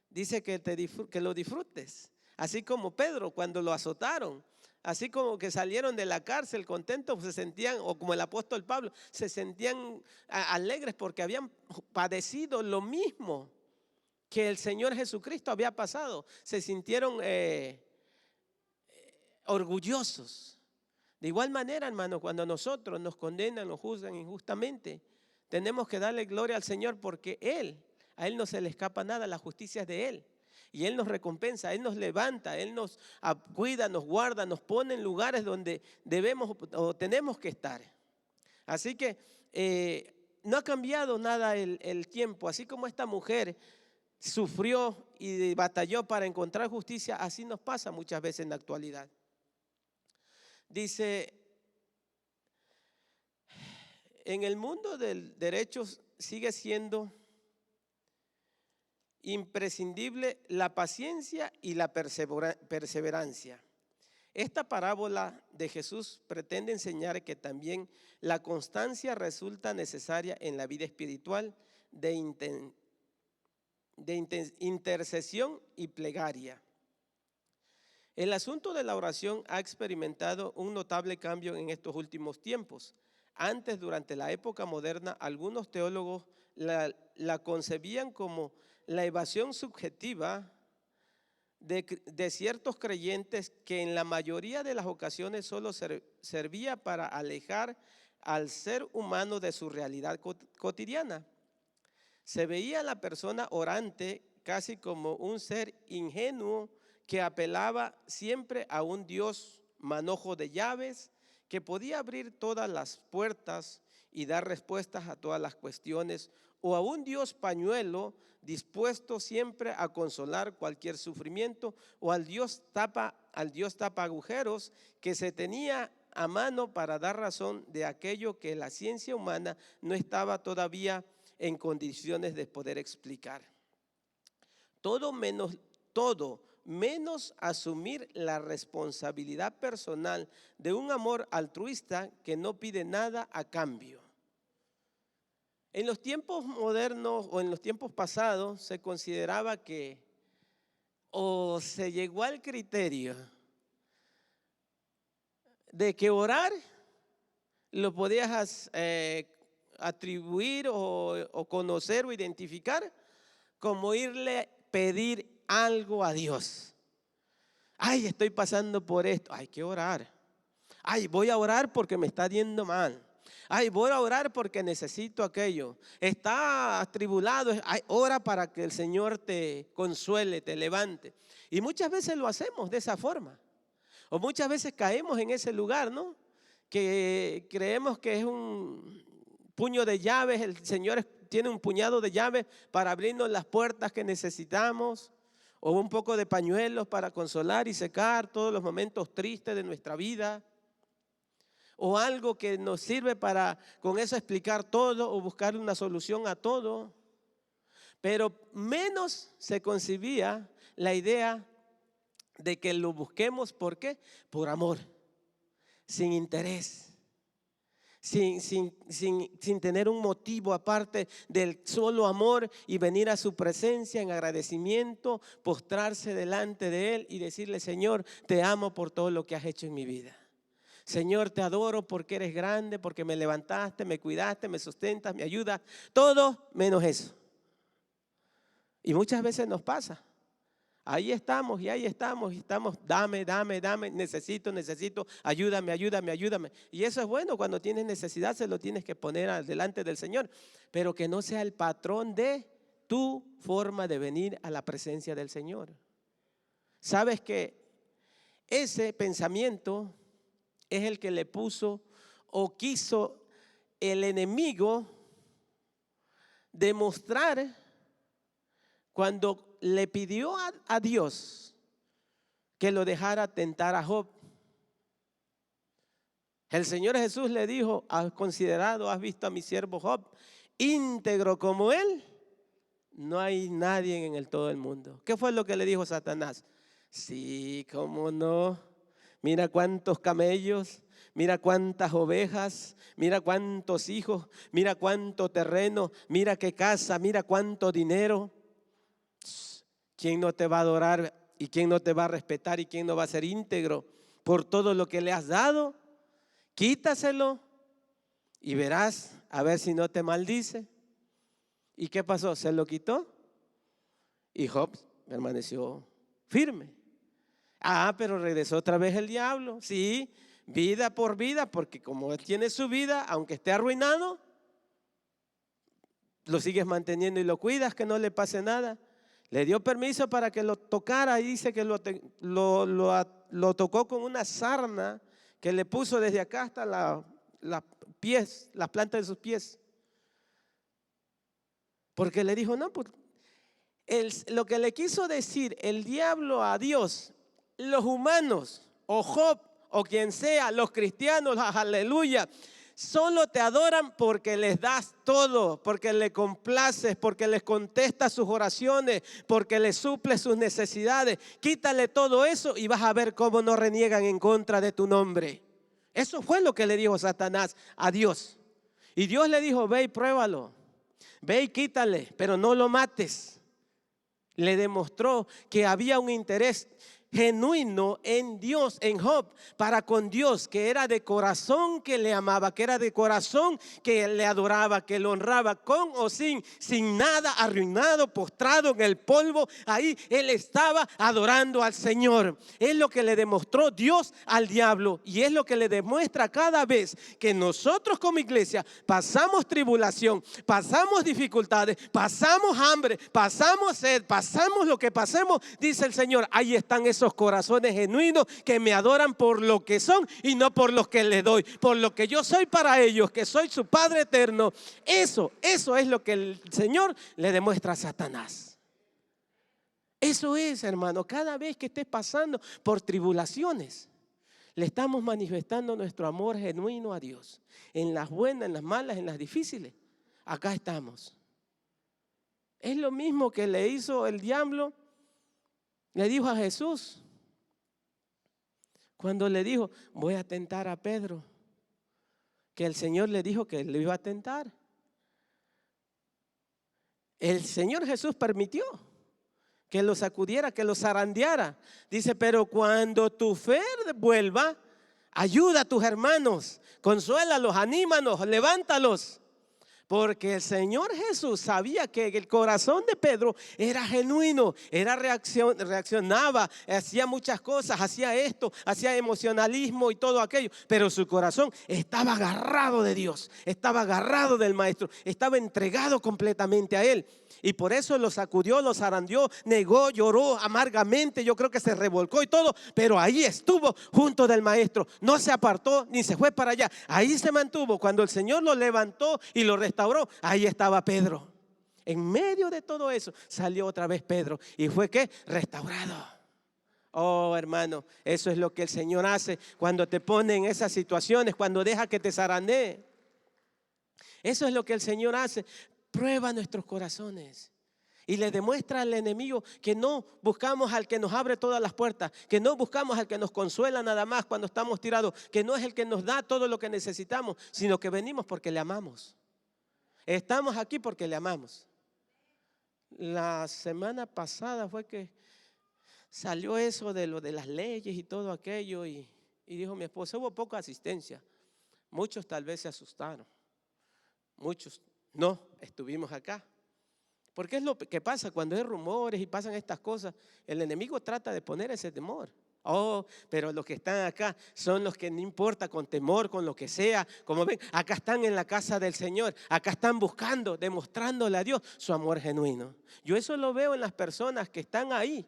dice que lo disfrutes. Así como Pedro cuando lo azotaron, así como que salieron de la cárcel contentos, se sentían, o como el apóstol Pablo, se sentían alegres porque habían padecido lo mismo que el Señor Jesucristo había pasado. Se sintieron orgullosos. De igual manera, hermano, cuando a nosotros nos condenan, nos juzgan injustamente, tenemos que darle gloria al Señor porque a Él no se le escapa nada, la justicia es de Él. Y Él nos recompensa, Él nos levanta, Él nos cuida, nos guarda, nos pone en lugares donde debemos o tenemos que estar. Así que no ha cambiado nada el tiempo. Así como esta mujer sufrió y batalló para encontrar justicia, así nos pasa muchas veces en la actualidad. Dice, en el mundo del derecho sigue siendo imprescindible la paciencia y la perseverancia. Esta parábola de Jesús pretende enseñar que también la constancia resulta necesaria en la vida espiritual de intercesión y plegaria. El asunto de la oración ha experimentado un notable cambio en estos últimos tiempos. Antes, durante la época moderna, algunos teólogos la concebían como la evasión subjetiva de ciertos creyentes, que en la mayoría de las ocasiones solo servía para alejar al ser humano de su realidad cotidiana. Se veía a la persona orante casi como un ser ingenuo que apelaba siempre a un Dios manojo de llaves, que podía abrir todas las puertas y dar respuestas a todas las cuestiones, o a un Dios pañuelo dispuesto siempre a consolar cualquier sufrimiento, o al Dios tapa agujeros, que se tenía a mano para dar razón de aquello que la ciencia humana no estaba todavía en condiciones de poder explicar. Todo menos asumir la responsabilidad personal de un amor altruista que no pide nada a cambio. En los tiempos modernos o en los tiempos pasados se consideraba que, o se llegó al criterio de que orar lo podías atribuir o conocer o identificar como irle a pedir algo a Dios. Ay, estoy pasando por esto, hay que orar. Ay, voy a orar porque me está yendo mal. Ay, voy a orar porque necesito aquello. Está atribulado, ay, ora para que el Señor te consuele, te levante. Y muchas veces lo hacemos de esa forma. O muchas veces caemos en ese lugar, ¿no? Que creemos que es un puño de llaves, el Señor tiene un puñado de llaves para abrirnos las puertas que necesitamos, o un poco de pañuelos para consolar y secar todos los momentos tristes de nuestra vida, o algo que nos sirve para con eso explicar todo o buscar una solución a todo. Pero menos se concibía la idea de que lo busquemos. ¿Por qué? Por amor, sin interés. Sin tener un motivo aparte del solo amor, y venir a su presencia en agradecimiento, postrarse delante de Él y decirle: Señor, te amo por todo lo que has hecho en mi vida. Señor, te adoro porque eres grande, porque me levantaste, me cuidaste, me sustentas, me ayudas. Todo menos eso. Y muchas veces nos pasa. Ahí estamos y estamos, dame, necesito, ayúdame. Y eso es bueno, cuando tienes necesidad se lo tienes que poner delante del Señor, pero que no sea el patrón de tu forma de venir a la presencia del Señor. Sabes que ese pensamiento es el que le puso o quiso el enemigo demostrar cuando le pidió a Dios que lo dejara tentar a Job. El Señor Jesús le dijo: ¿has considerado, has visto a mi siervo Job? Íntegro como él, no hay nadie en todo el mundo. ¿Qué fue lo que le dijo Satanás? Sí, cómo no. Mira cuántos camellos, mira cuántas ovejas, mira cuántos hijos, mira cuánto terreno, mira qué casa, mira cuánto dinero. ¿Quién no te va a adorar y quién no te va a respetar y quién no va a ser íntegro por todo lo que le has dado? Quítaselo y verás a ver si no te maldice. ¿Y qué pasó? Se lo quitó y Job permaneció firme. Pero regresó otra vez el diablo. Sí, vida por vida, porque como él tiene su vida, aunque esté arruinado, lo sigues manteniendo y lo cuidas, que no le pase nada. Le dio permiso para que lo tocara y dice que lo tocó con una sarna que le puso desde acá hasta las plantas de sus pies. Porque le dijo: no, pues lo que le quiso decir el diablo a Dios, los humanos o Job o quien sea, los cristianos, aleluya, Solo te adoran porque les das todo, porque le complaces, porque les contestas sus oraciones, porque les suples sus necesidades. Quítale todo eso y vas a ver cómo no reniegan en contra de tu nombre. Eso fue lo que le dijo Satanás a Dios. Y Dios le dijo, ve y pruébalo, ve y quítale, pero no lo mates. Le demostró que había un interés genuino en Dios, en Job, para con Dios, que era de corazón que le amaba, que era de corazón que le adoraba, que lo honraba, con o sin nada, arruinado, postrado en el polvo. Ahí él estaba adorando al Señor. Es lo que le demostró Dios al diablo, y es lo que le demuestra cada vez que nosotros como iglesia pasamos tribulación, pasamos dificultades, pasamos hambre, pasamos sed, pasamos lo que pasemos. Dice el Señor, ahí están esos corazones genuinos que me adoran por lo que son y no por lo que les doy, por lo que yo soy para ellos, que soy su Padre eterno. Eso es lo que el Señor le demuestra a Satanás. Eso es, hermano, cada vez que estés pasando por tribulaciones, le estamos manifestando nuestro amor genuino a Dios. En las buenas, en las malas, en las difíciles, acá estamos. Es lo mismo que le hizo el diablo. Le dijo a Jesús, cuando le dijo, voy a tentar a Pedro, que el Señor le dijo que le iba a tentar. El Señor Jesús permitió que lo sacudiera, que lo zarandeara. Dice, pero cuando tu fe vuelva, ayuda a tus hermanos, consuélalos, anímanos, levántalos. Porque el Señor Jesús sabía que el corazón de Pedro era genuino, reaccionaba, hacía muchas cosas, hacía esto, hacía emocionalismo y todo aquello. Pero su corazón estaba agarrado de Dios, estaba agarrado del Maestro, estaba entregado completamente a Él. Y por eso lo sacudió, lo zarandeó, negó, lloró amargamente. Yo creo que se revolcó y todo, pero ahí estuvo junto del Maestro. No se apartó ni se fue para allá. Ahí se mantuvo. Cuando el Señor lo levantó y lo restauró, ahí estaba Pedro. En medio de todo eso salió otra vez Pedro y fue ¿qué? Restaurado. Oh, hermano, eso es lo que el Señor hace cuando te pone en esas situaciones, cuando deja que te zarandee. Eso es lo que el Señor hace. Prueba nuestros corazones y le demuestra al enemigo que no buscamos al que nos abre todas las puertas, que no buscamos al que nos consuela nada más cuando estamos tirados, que no es el que nos da todo lo que necesitamos, sino que venimos porque le amamos. Estamos aquí porque le amamos. La semana pasada fue que salió eso de lo de las leyes y todo aquello y dijo mi esposa, hubo poca asistencia. Muchos tal vez se asustaron, muchos no, estuvimos acá. Porque es lo que pasa cuando hay rumores y pasan estas cosas. El enemigo trata de poner ese temor. Oh, pero los que están acá son los que no importa, con temor, con lo que sea. Como ven, acá están en la casa del Señor. Acá están buscando, demostrándole a Dios su amor genuino. Yo eso lo veo en las personas que están ahí,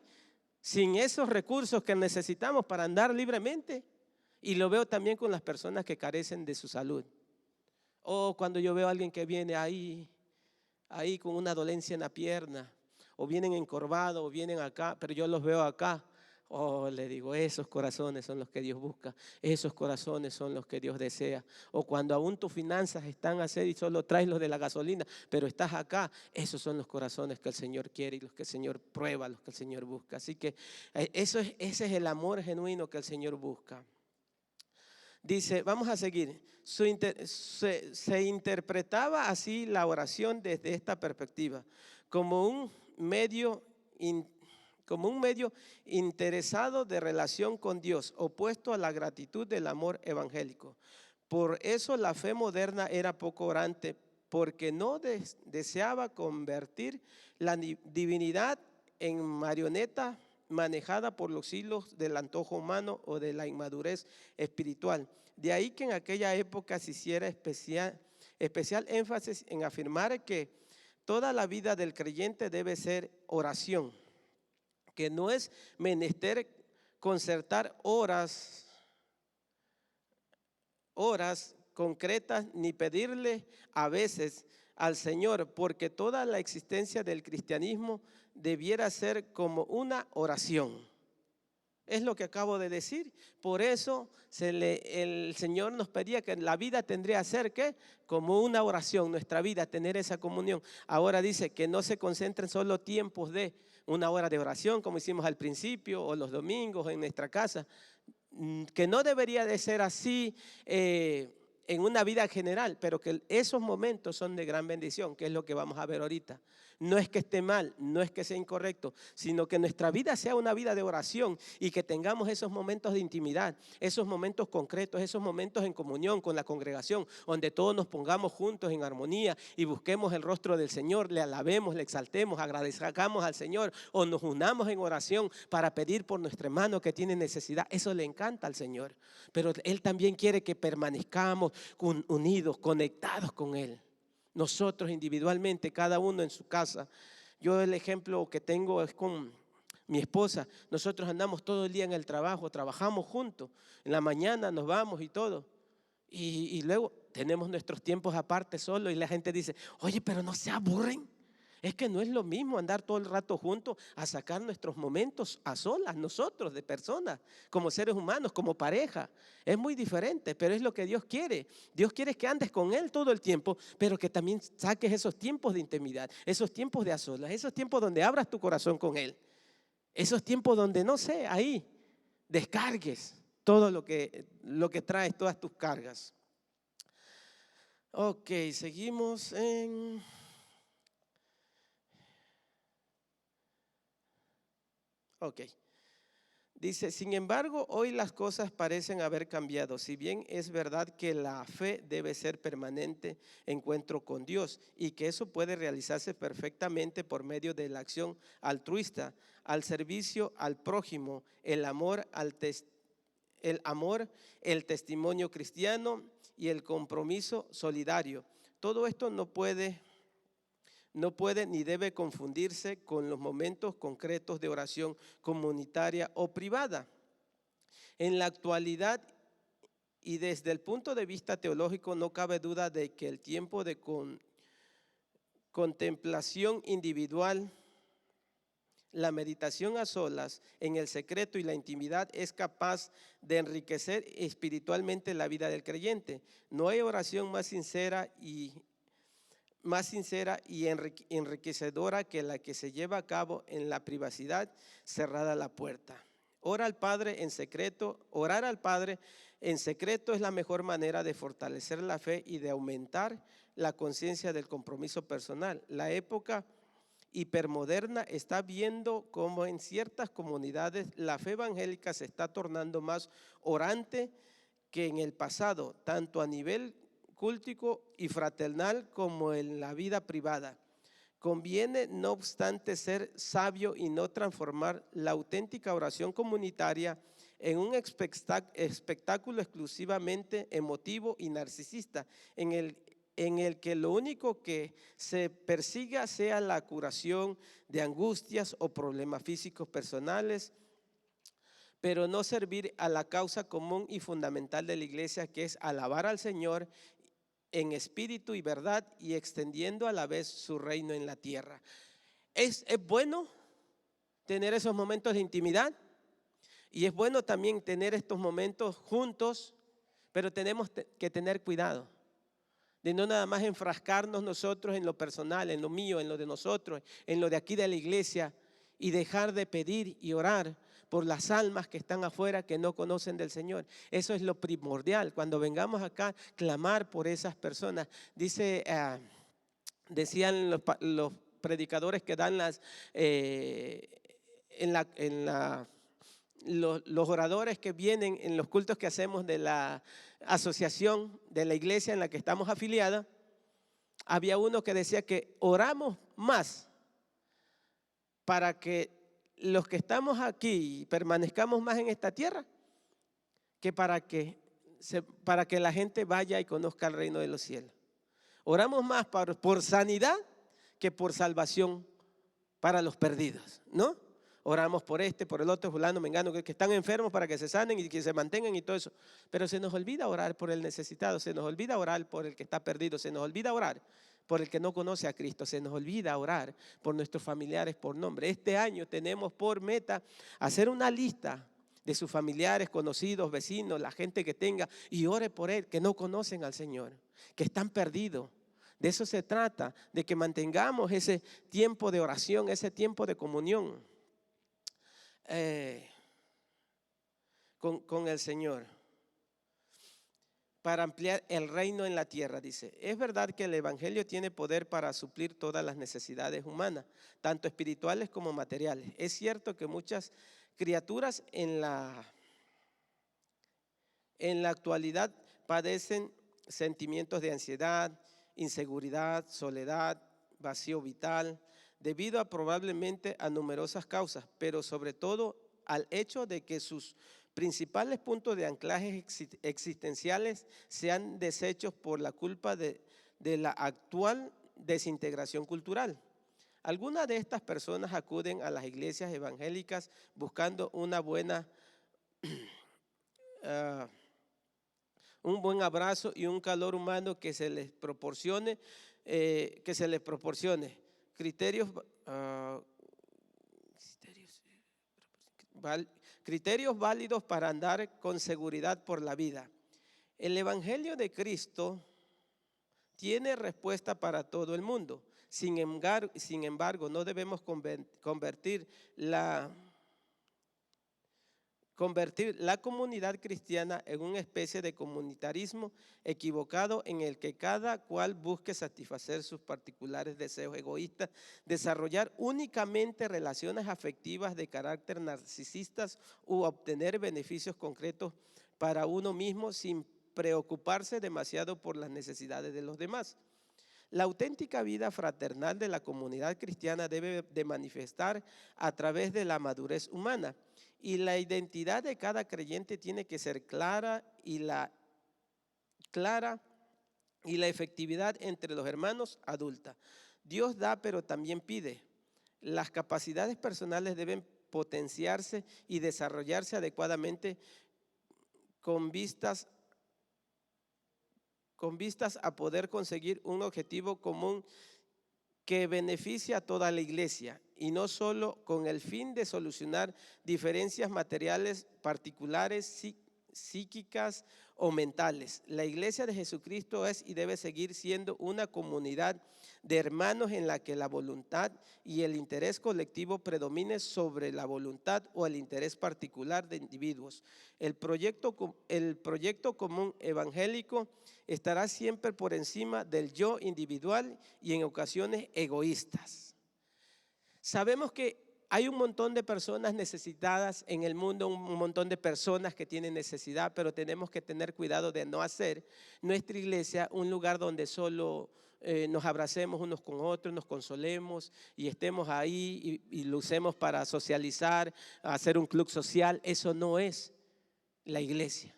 sin esos recursos que necesitamos para andar libremente. Y lo veo también con las personas que carecen de su salud. O cuando yo veo a alguien que viene ahí con una dolencia en la pierna, o vienen encorvados, o vienen acá, pero yo los veo acá. Oh, le digo, esos corazones son los que Dios busca, esos corazones son los que Dios desea. O cuando aún tus finanzas están a hacer y solo traes los de la gasolina, pero estás acá, esos son los corazones que el Señor quiere y los que el Señor prueba, los que el Señor busca. Así que ese es el amor genuino que el Señor busca. Dice, vamos a seguir. Se interpretaba así la oración desde esta perspectiva, como un medio interesado de relación con Dios, opuesto a la gratitud del amor evangélico. Por eso la fe moderna era poco orante, porque no deseaba convertir la divinidad en marioneta manejada por los hilos del antojo humano o de la inmadurez espiritual. De ahí que en aquella época se hiciera especial énfasis en afirmar que toda la vida del creyente debe ser oración, que no es menester concertar horas concretas ni pedirle a veces al Señor, porque toda la existencia del cristianismo debiera ser como una oración. Es lo que acabo de decir. Por eso el Señor nos pedía que la vida tendría que ser ¿qué? Como una oración, nuestra vida, tener esa comunión. Ahora dice que no se concentren solo tiempos de una hora de oración, como hicimos al principio, o los domingos en nuestra casa, que no debería de ser así en una vida general, pero que esos momentos son de gran bendición, que es lo que vamos a ver ahorita. No es que esté mal, no es que sea incorrecto, sino que nuestra vida sea una vida de oración y que tengamos esos momentos de intimidad, esos momentos concretos, esos momentos en comunión con la congregación, donde todos nos pongamos juntos en armonía y busquemos el rostro del Señor, le alabemos, le exaltemos, agradezcamos al Señor o nos unamos en oración para pedir por nuestro hermano que tiene necesidad. Eso le encanta al Señor, pero Él también quiere que permanezcamos unidos, conectados con Él. Nosotros individualmente, cada uno en su casa. Yo el ejemplo que tengo es con mi esposa. Nosotros andamos todo el día en el trabajo, trabajamos juntos. En la mañana nos vamos y todo. Y luego tenemos nuestros tiempos aparte solo y la gente dice, oye, pero no se aburren. Es que no es lo mismo andar todo el rato juntos a sacar nuestros momentos a solas, nosotros de personas, como seres humanos, como pareja. Es muy diferente, pero es lo que Dios quiere. Dios quiere que andes con Él todo el tiempo, pero que también saques esos tiempos de intimidad, esos tiempos de a solas, esos tiempos donde abras tu corazón con Él. Esos tiempos donde, no sé, ahí descargues todo lo que traes, todas tus cargas. Ok, seguimos en... Ok. Dice, sin embargo, hoy las cosas parecen haber cambiado. Si bien es verdad que la fe debe ser permanente encuentro con Dios y que eso puede realizarse perfectamente por medio de la acción altruista, al servicio al prójimo, el amor, el testimonio cristiano y el compromiso solidario. Todo esto no puede ni debe confundirse con los momentos concretos de oración comunitaria o privada. En la actualidad y desde el punto de vista teológico no cabe duda de que el tiempo de contemplación individual, la meditación a solas en el secreto y la intimidad es capaz de enriquecer espiritualmente la vida del creyente. No hay oración más sincera y enriquecedora que la que se lleva a cabo en la privacidad, cerrada la puerta. Orar al Padre en secreto es la mejor manera de fortalecer la fe y de aumentar la conciencia del compromiso personal. La época hipermoderna está viendo cómo en ciertas comunidades la fe evangélica se está tornando más orante que en el pasado, tanto a nivel cultico y fraternal como en la vida privada. Conviene, no obstante, ser sabio y no transformar la auténtica oración comunitaria en un espectáculo exclusivamente emotivo y narcisista, en el que lo único que se persiga sea la curación de angustias o problemas físicos personales, pero no servir a la causa común y fundamental de la iglesia, que es alabar al Señor en espíritu y verdad y extendiendo a la vez su reino en la tierra. Es bueno tener esos momentos de intimidad y es bueno también tener estos momentos juntos, pero tenemos que tener cuidado de no nada más enfrascarnos nosotros en lo personal, en lo mío, en lo de nosotros, en lo de aquí de la iglesia y dejar de pedir y orar por las almas que están afuera que no conocen del Señor. Eso es lo primordial. Cuando vengamos acá, clamar por esas personas. Decían los predicadores que dan los oradores que vienen en los cultos que hacemos de la asociación de la iglesia en la que estamos afiliados. Había uno que decía que oramos más para que los que estamos aquí permanezcamos más en esta tierra que para que la gente vaya y conozca el reino de los cielos. Oramos más por sanidad que por salvación para los perdidos, ¿no? Oramos por por el otro, fulano, mengano, que están enfermos para que se sanen y que se mantengan y todo eso. Pero se nos olvida orar por el necesitado, se nos olvida orar por el que está perdido, se nos olvida orar por el que no conoce a Cristo, se nos olvida orar por nuestros familiares por nombre. Este año tenemos por meta hacer una lista de sus familiares, conocidos, vecinos, la gente que tenga, y ore por él, que no conocen al Señor, que están perdidos. De eso se trata, de que mantengamos ese tiempo de oración, ese tiempo de comunión con el Señor, para ampliar el reino en la tierra. Dice, es verdad que el evangelio tiene poder para suplir todas las necesidades humanas, tanto espirituales como materiales. Es cierto que muchas criaturas en la actualidad padecen sentimientos de ansiedad, inseguridad, soledad, vacío vital, debido a probablemente a numerosas causas, pero sobre todo al hecho de que sus principales puntos de anclaje existenciales sean deshechos por la culpa de la actual desintegración cultural. Algunas de estas personas acuden a las iglesias evangélicas buscando una buena, un buen abrazo y un calor humano que se les proporcione, criterios válidos para andar con seguridad por la vida. El evangelio de Cristo tiene respuesta para todo el mundo. Sin embargo, no debemos convertir la comunidad cristiana en una especie de comunitarismo equivocado en el que cada cual busque satisfacer sus particulares deseos egoístas, desarrollar únicamente relaciones afectivas de carácter narcisistas u obtener beneficios concretos para uno mismo sin preocuparse demasiado por las necesidades de los demás. La auténtica vida fraternal de la comunidad cristiana debe de manifestar a través de la madurez humana, y la identidad de cada creyente tiene que ser clara y la efectividad entre los hermanos adulta. Dios da, pero también pide. Las capacidades personales deben potenciarse y desarrollarse adecuadamente con vistas a poder conseguir un objetivo común que beneficie a toda la iglesia, y no solo con el fin de solucionar diferencias materiales particulares, psíquicas o mentales. La iglesia de Jesucristo es y debe seguir siendo una comunidad de hermanos en la que la voluntad y el interés colectivo predomine sobre la voluntad o el interés particular de individuos. El proyecto común evangélico estará siempre por encima del yo individual y en ocasiones egoístas. Sabemos que hay un montón de personas necesitadas en el mundo, un montón de personas que tienen necesidad, pero tenemos que tener cuidado de no hacer nuestra iglesia un lugar donde solo nos abracemos unos con otros, nos consolemos y estemos ahí y lo usemos para socializar, hacer un club social. Eso no es la iglesia.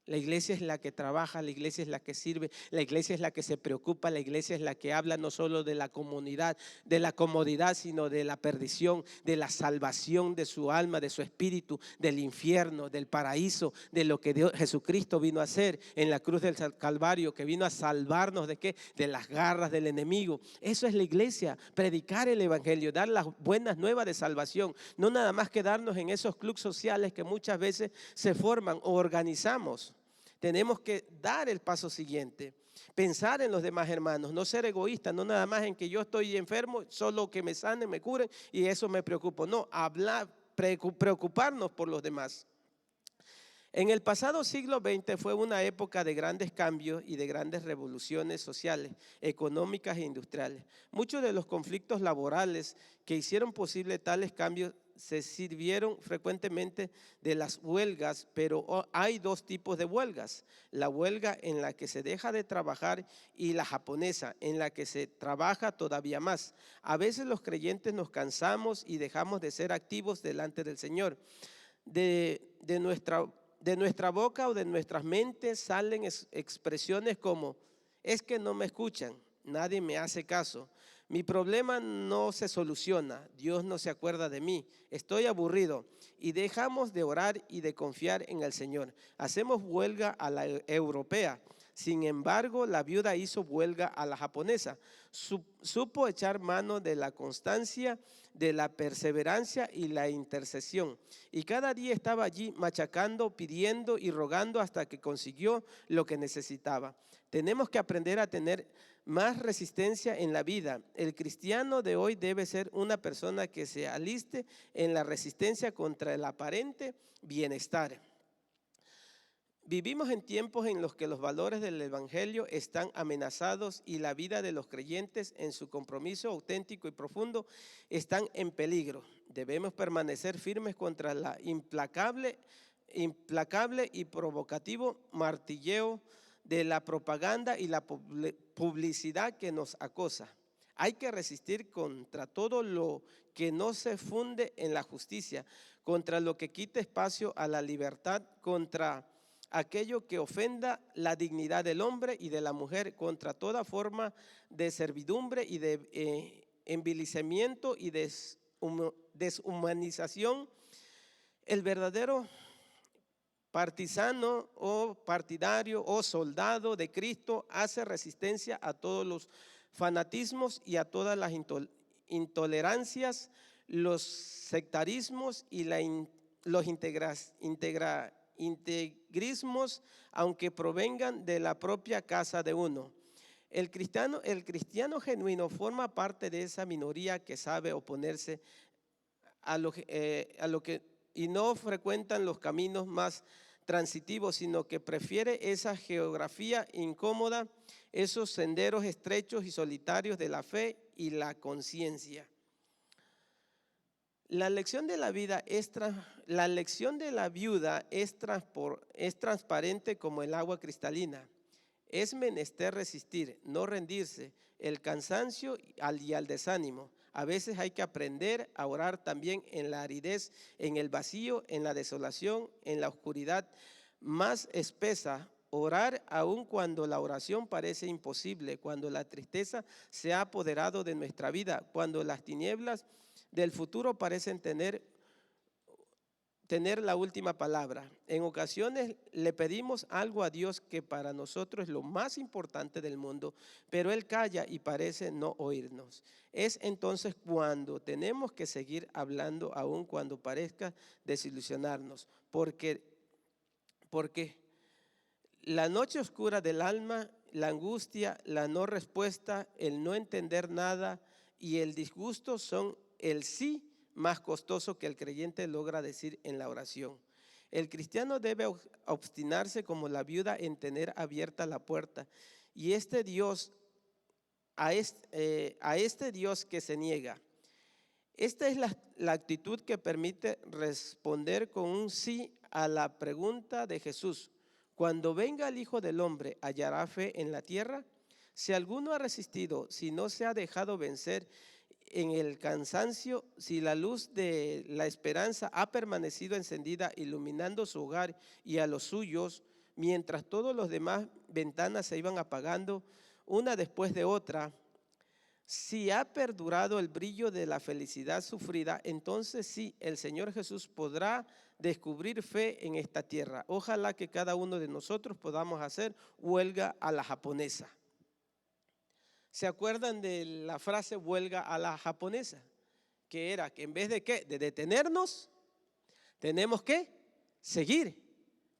La iglesia es la que trabaja, la iglesia es la que sirve, la iglesia es la que se preocupa, la iglesia es la que habla no solo de la comunidad, de la comodidad, sino de la perdición, de la salvación de su alma, de su espíritu, del infierno, del paraíso, de lo que Jesucristo vino a hacer en la cruz del Calvario, que vino a salvarnos ¿de qué? De las garras del enemigo. Eso es la iglesia, predicar el evangelio, dar las buenas nuevas de salvación, no nada más quedarnos en esos clubes sociales que muchas veces se forman o organizamos. Tenemos que dar el paso siguiente, pensar en los demás hermanos, no ser egoísta, no nada más en que yo estoy enfermo, solo que me sanen, me curen y eso me preocupa. No, preocuparnos por los demás. En el pasado siglo XX fue una época de grandes cambios y de grandes revoluciones sociales, económicas e industriales. Muchos de los conflictos laborales que hicieron posible tales cambios se sirvieron frecuentemente de las huelgas, pero hay dos tipos de huelgas: la huelga en la que se deja de trabajar y la japonesa, en la que se trabaja todavía más. A veces los creyentes nos cansamos y dejamos de ser activos delante del Señor. De nuestra boca o de nuestras mentes salen expresiones como: es que no me escuchan, nadie me hace caso, mi problema no se soluciona, Dios no se acuerda de mí, estoy aburrido, y dejamos de orar y de confiar en el Señor. Hacemos huelga a la europea, Sin embargo, la viuda hizo huelga a la japonesa. Supo echar mano de la constancia, de la perseverancia y la intercesión. Y cada día estaba allí machacando, pidiendo y rogando hasta que consiguió lo que necesitaba. Tenemos que aprender a tener más resistencia en la vida. El cristiano de hoy debe ser una persona que se aliste en la resistencia contra el aparente bienestar. Vivimos en tiempos en los que los valores del evangelio están amenazados y la vida de los creyentes en su compromiso auténtico y profundo están en peligro. Debemos permanecer firmes contra la implacable y provocativo martilleo de la propaganda y la publicidad que nos acosa. Hay que resistir contra todo lo que no se funde en la justicia, contra lo que quite espacio a la libertad, contra aquello que ofenda la dignidad del hombre y de la mujer, contra toda forma de servidumbre y de envilecimiento y deshumanización. El verdadero partisano o partidario o soldado de Cristo hace resistencia a todos los fanatismos y a todas las intolerancias, los sectarismos y los integrismos, aunque provengan de la propia casa de uno. El cristiano genuino forma parte de esa minoría que sabe oponerse a lo que y no frecuentan los caminos más transitivos, sino que prefiere esa geografía incómoda, esos senderos estrechos y solitarios de la fe y la conciencia. La lección de la viuda es transparente como el agua cristalina. Es menester resistir, no rendirse, el cansancio y al desánimo. A veces hay que aprender a orar también en la aridez, en el vacío, en la desolación, en la oscuridad más espesa. Orar aun cuando la oración parece imposible, cuando la tristeza se ha apoderado de nuestra vida, cuando las tinieblas del futuro parecen tener la última palabra. En ocasiones le pedimos algo a Dios que para nosotros es lo más importante del mundo, pero Él calla y parece no oírnos. Es entonces cuando tenemos que seguir hablando aun cuando parezca desilusionarnos, porque la noche oscura del alma, la angustia, la no respuesta, el no entender nada y el disgusto son el sí más costoso que el creyente logra decir en la oración. El cristiano debe obstinarse como la viuda en tener abierta la puerta y a este Dios que se niega. Esta es la actitud que permite responder con un sí a la pregunta de Jesús. Cuando venga el Hijo del Hombre, ¿hallará fe en la tierra? Si alguno ha resistido, si no se ha dejado vencer en el cansancio, si la luz de la esperanza ha permanecido encendida, iluminando su hogar y a los suyos, mientras todos los demás ventanas se iban apagando, una después de otra, si ha perdurado el brillo de la felicidad sufrida, entonces sí, el Señor Jesús podrá descubrir fe en esta tierra. Ojalá que cada uno de nosotros podamos hacer huelga a la japonesa. ¿Se acuerdan de la frase huelga a la japonesa? Que era que en vez de ¿qué? De detenernos, tenemos que seguir,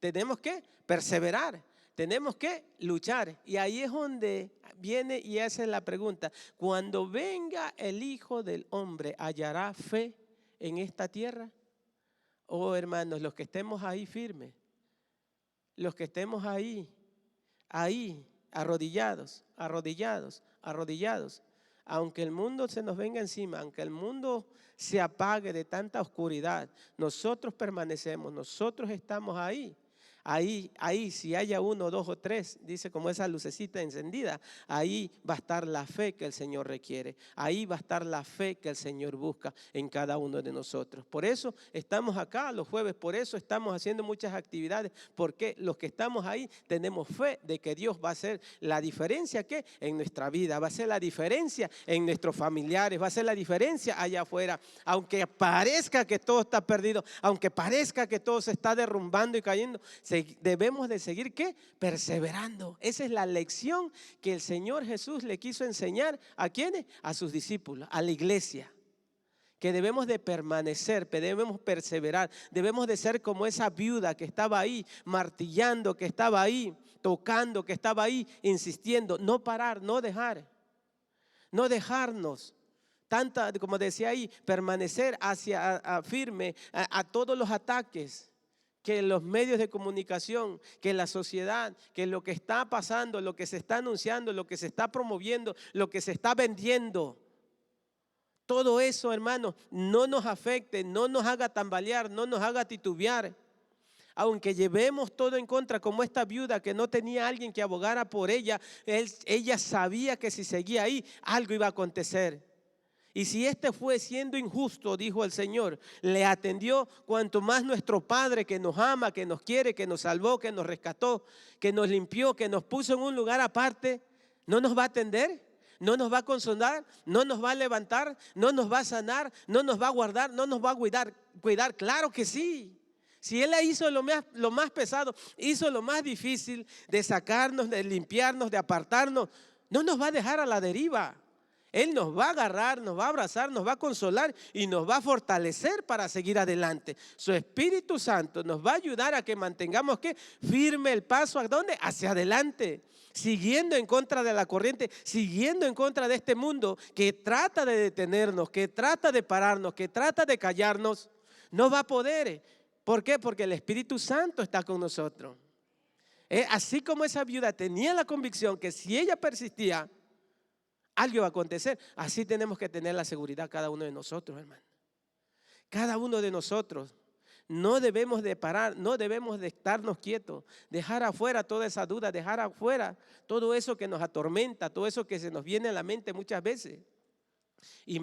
tenemos que perseverar, tenemos que luchar. Y ahí es donde viene y hace la pregunta: cuando venga el Hijo del Hombre, ¿hallará fe en esta tierra? Oh, hermanos, los que estemos ahí firmes, los que estemos ahí, arrodillados, aunque el mundo se nos venga encima, aunque el mundo se apague de tanta oscuridad, nosotros permanecemos, nosotros estamos ahí. Ahí, si haya uno, dos o tres, dice como esa lucecita encendida, ahí va a estar la fe que el Señor requiere. Ahí va a estar la fe que el Señor busca en cada uno de nosotros. Por eso estamos acá los jueves, por eso estamos haciendo muchas actividades, porque los que estamos ahí tenemos fe de que Dios va a hacer la diferencia ¿qué? En nuestra vida, va a hacer la diferencia en nuestros familiares, va a hacer la diferencia allá afuera. Aunque parezca que todo está perdido, aunque parezca que todo se está derrumbando y cayendo, debemos de seguir, ¿qué? Perseverando. Esa es la lección que el Señor Jesús le quiso enseñar. ¿A quiénes? A sus discípulos, a la iglesia. Que debemos de permanecer, debemos perseverar, debemos de ser como esa viuda que estaba ahí, martillando, que estaba ahí, tocando, que estaba ahí, insistiendo. No parar, no dejar, no dejarnos. Tanta, como decía ahí, permanecer firme a todos los ataques que los medios de comunicación, que la sociedad, que lo que está pasando, lo que se está anunciando, lo que se está promoviendo, lo que se está vendiendo. Todo eso, hermanos, no nos afecte, no nos haga tambalear, no nos haga titubear. Aunque llevemos todo en contra, como esta viuda que no tenía alguien que abogara por ella, ella sabía que si seguía ahí, algo iba a acontecer. Y si este fue siendo injusto, dijo el Señor, le atendió, cuanto más nuestro Padre que nos ama, que nos quiere, que nos salvó, que nos rescató, que nos limpió, que nos puso en un lugar aparte, ¿no nos va a atender? ¿No nos va a consolar? ¿No nos va a levantar? ¿No nos va a sanar? ¿No nos va a guardar? ¿No nos va a cuidar? Claro que sí. Si Él hizo lo más pesado, hizo lo más difícil de sacarnos, de limpiarnos, de apartarnos, no nos va a dejar a la deriva. Él nos va a agarrar, nos va a abrazar, nos va a consolar y nos va a fortalecer para seguir adelante. Su Espíritu Santo nos va a ayudar a que mantengamos ¿qué? Firme el paso. ¿A dónde? Hacia adelante. Siguiendo en contra de la corriente, siguiendo en contra de este mundo que trata de detenernos, que trata de pararnos, que trata de callarnos. No va a poder. ¿Por qué? Porque el Espíritu Santo está con nosotros. Así como esa viuda tenía la convicción que si ella persistía, algo va a acontecer. Así tenemos que tener la seguridad cada uno de nosotros, hermano. Cada uno de nosotros. No debemos de parar, no debemos de estarnos quietos, dejar afuera toda esa duda, dejar afuera todo eso que nos atormenta, todo eso que se nos viene a la mente muchas veces. Y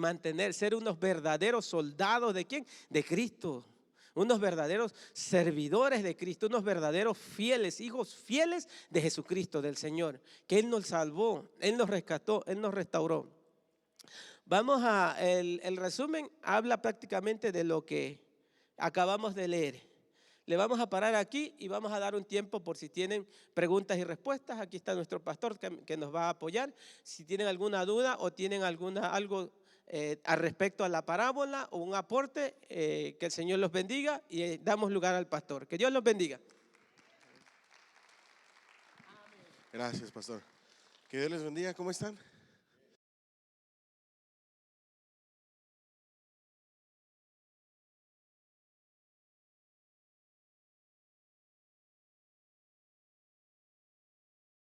ser unos verdaderos soldados ¿de quién? De Cristo. Unos verdaderos servidores de Cristo, unos verdaderos fieles, hijos fieles de Jesucristo, del Señor, que Él nos salvó, Él nos rescató, Él nos restauró. Vamos el resumen habla prácticamente de lo que acabamos de leer. Le vamos a parar aquí y vamos a dar un tiempo por si tienen preguntas y respuestas. Aquí está nuestro pastor que nos va a apoyar. Si tienen alguna duda o tienen algo al respecto a la parábola o un aporte, que el Señor los bendiga y damos lugar al pastor. Que Dios los bendiga. Gracias, pastor. Que Dios les bendiga. ¿Cómo están?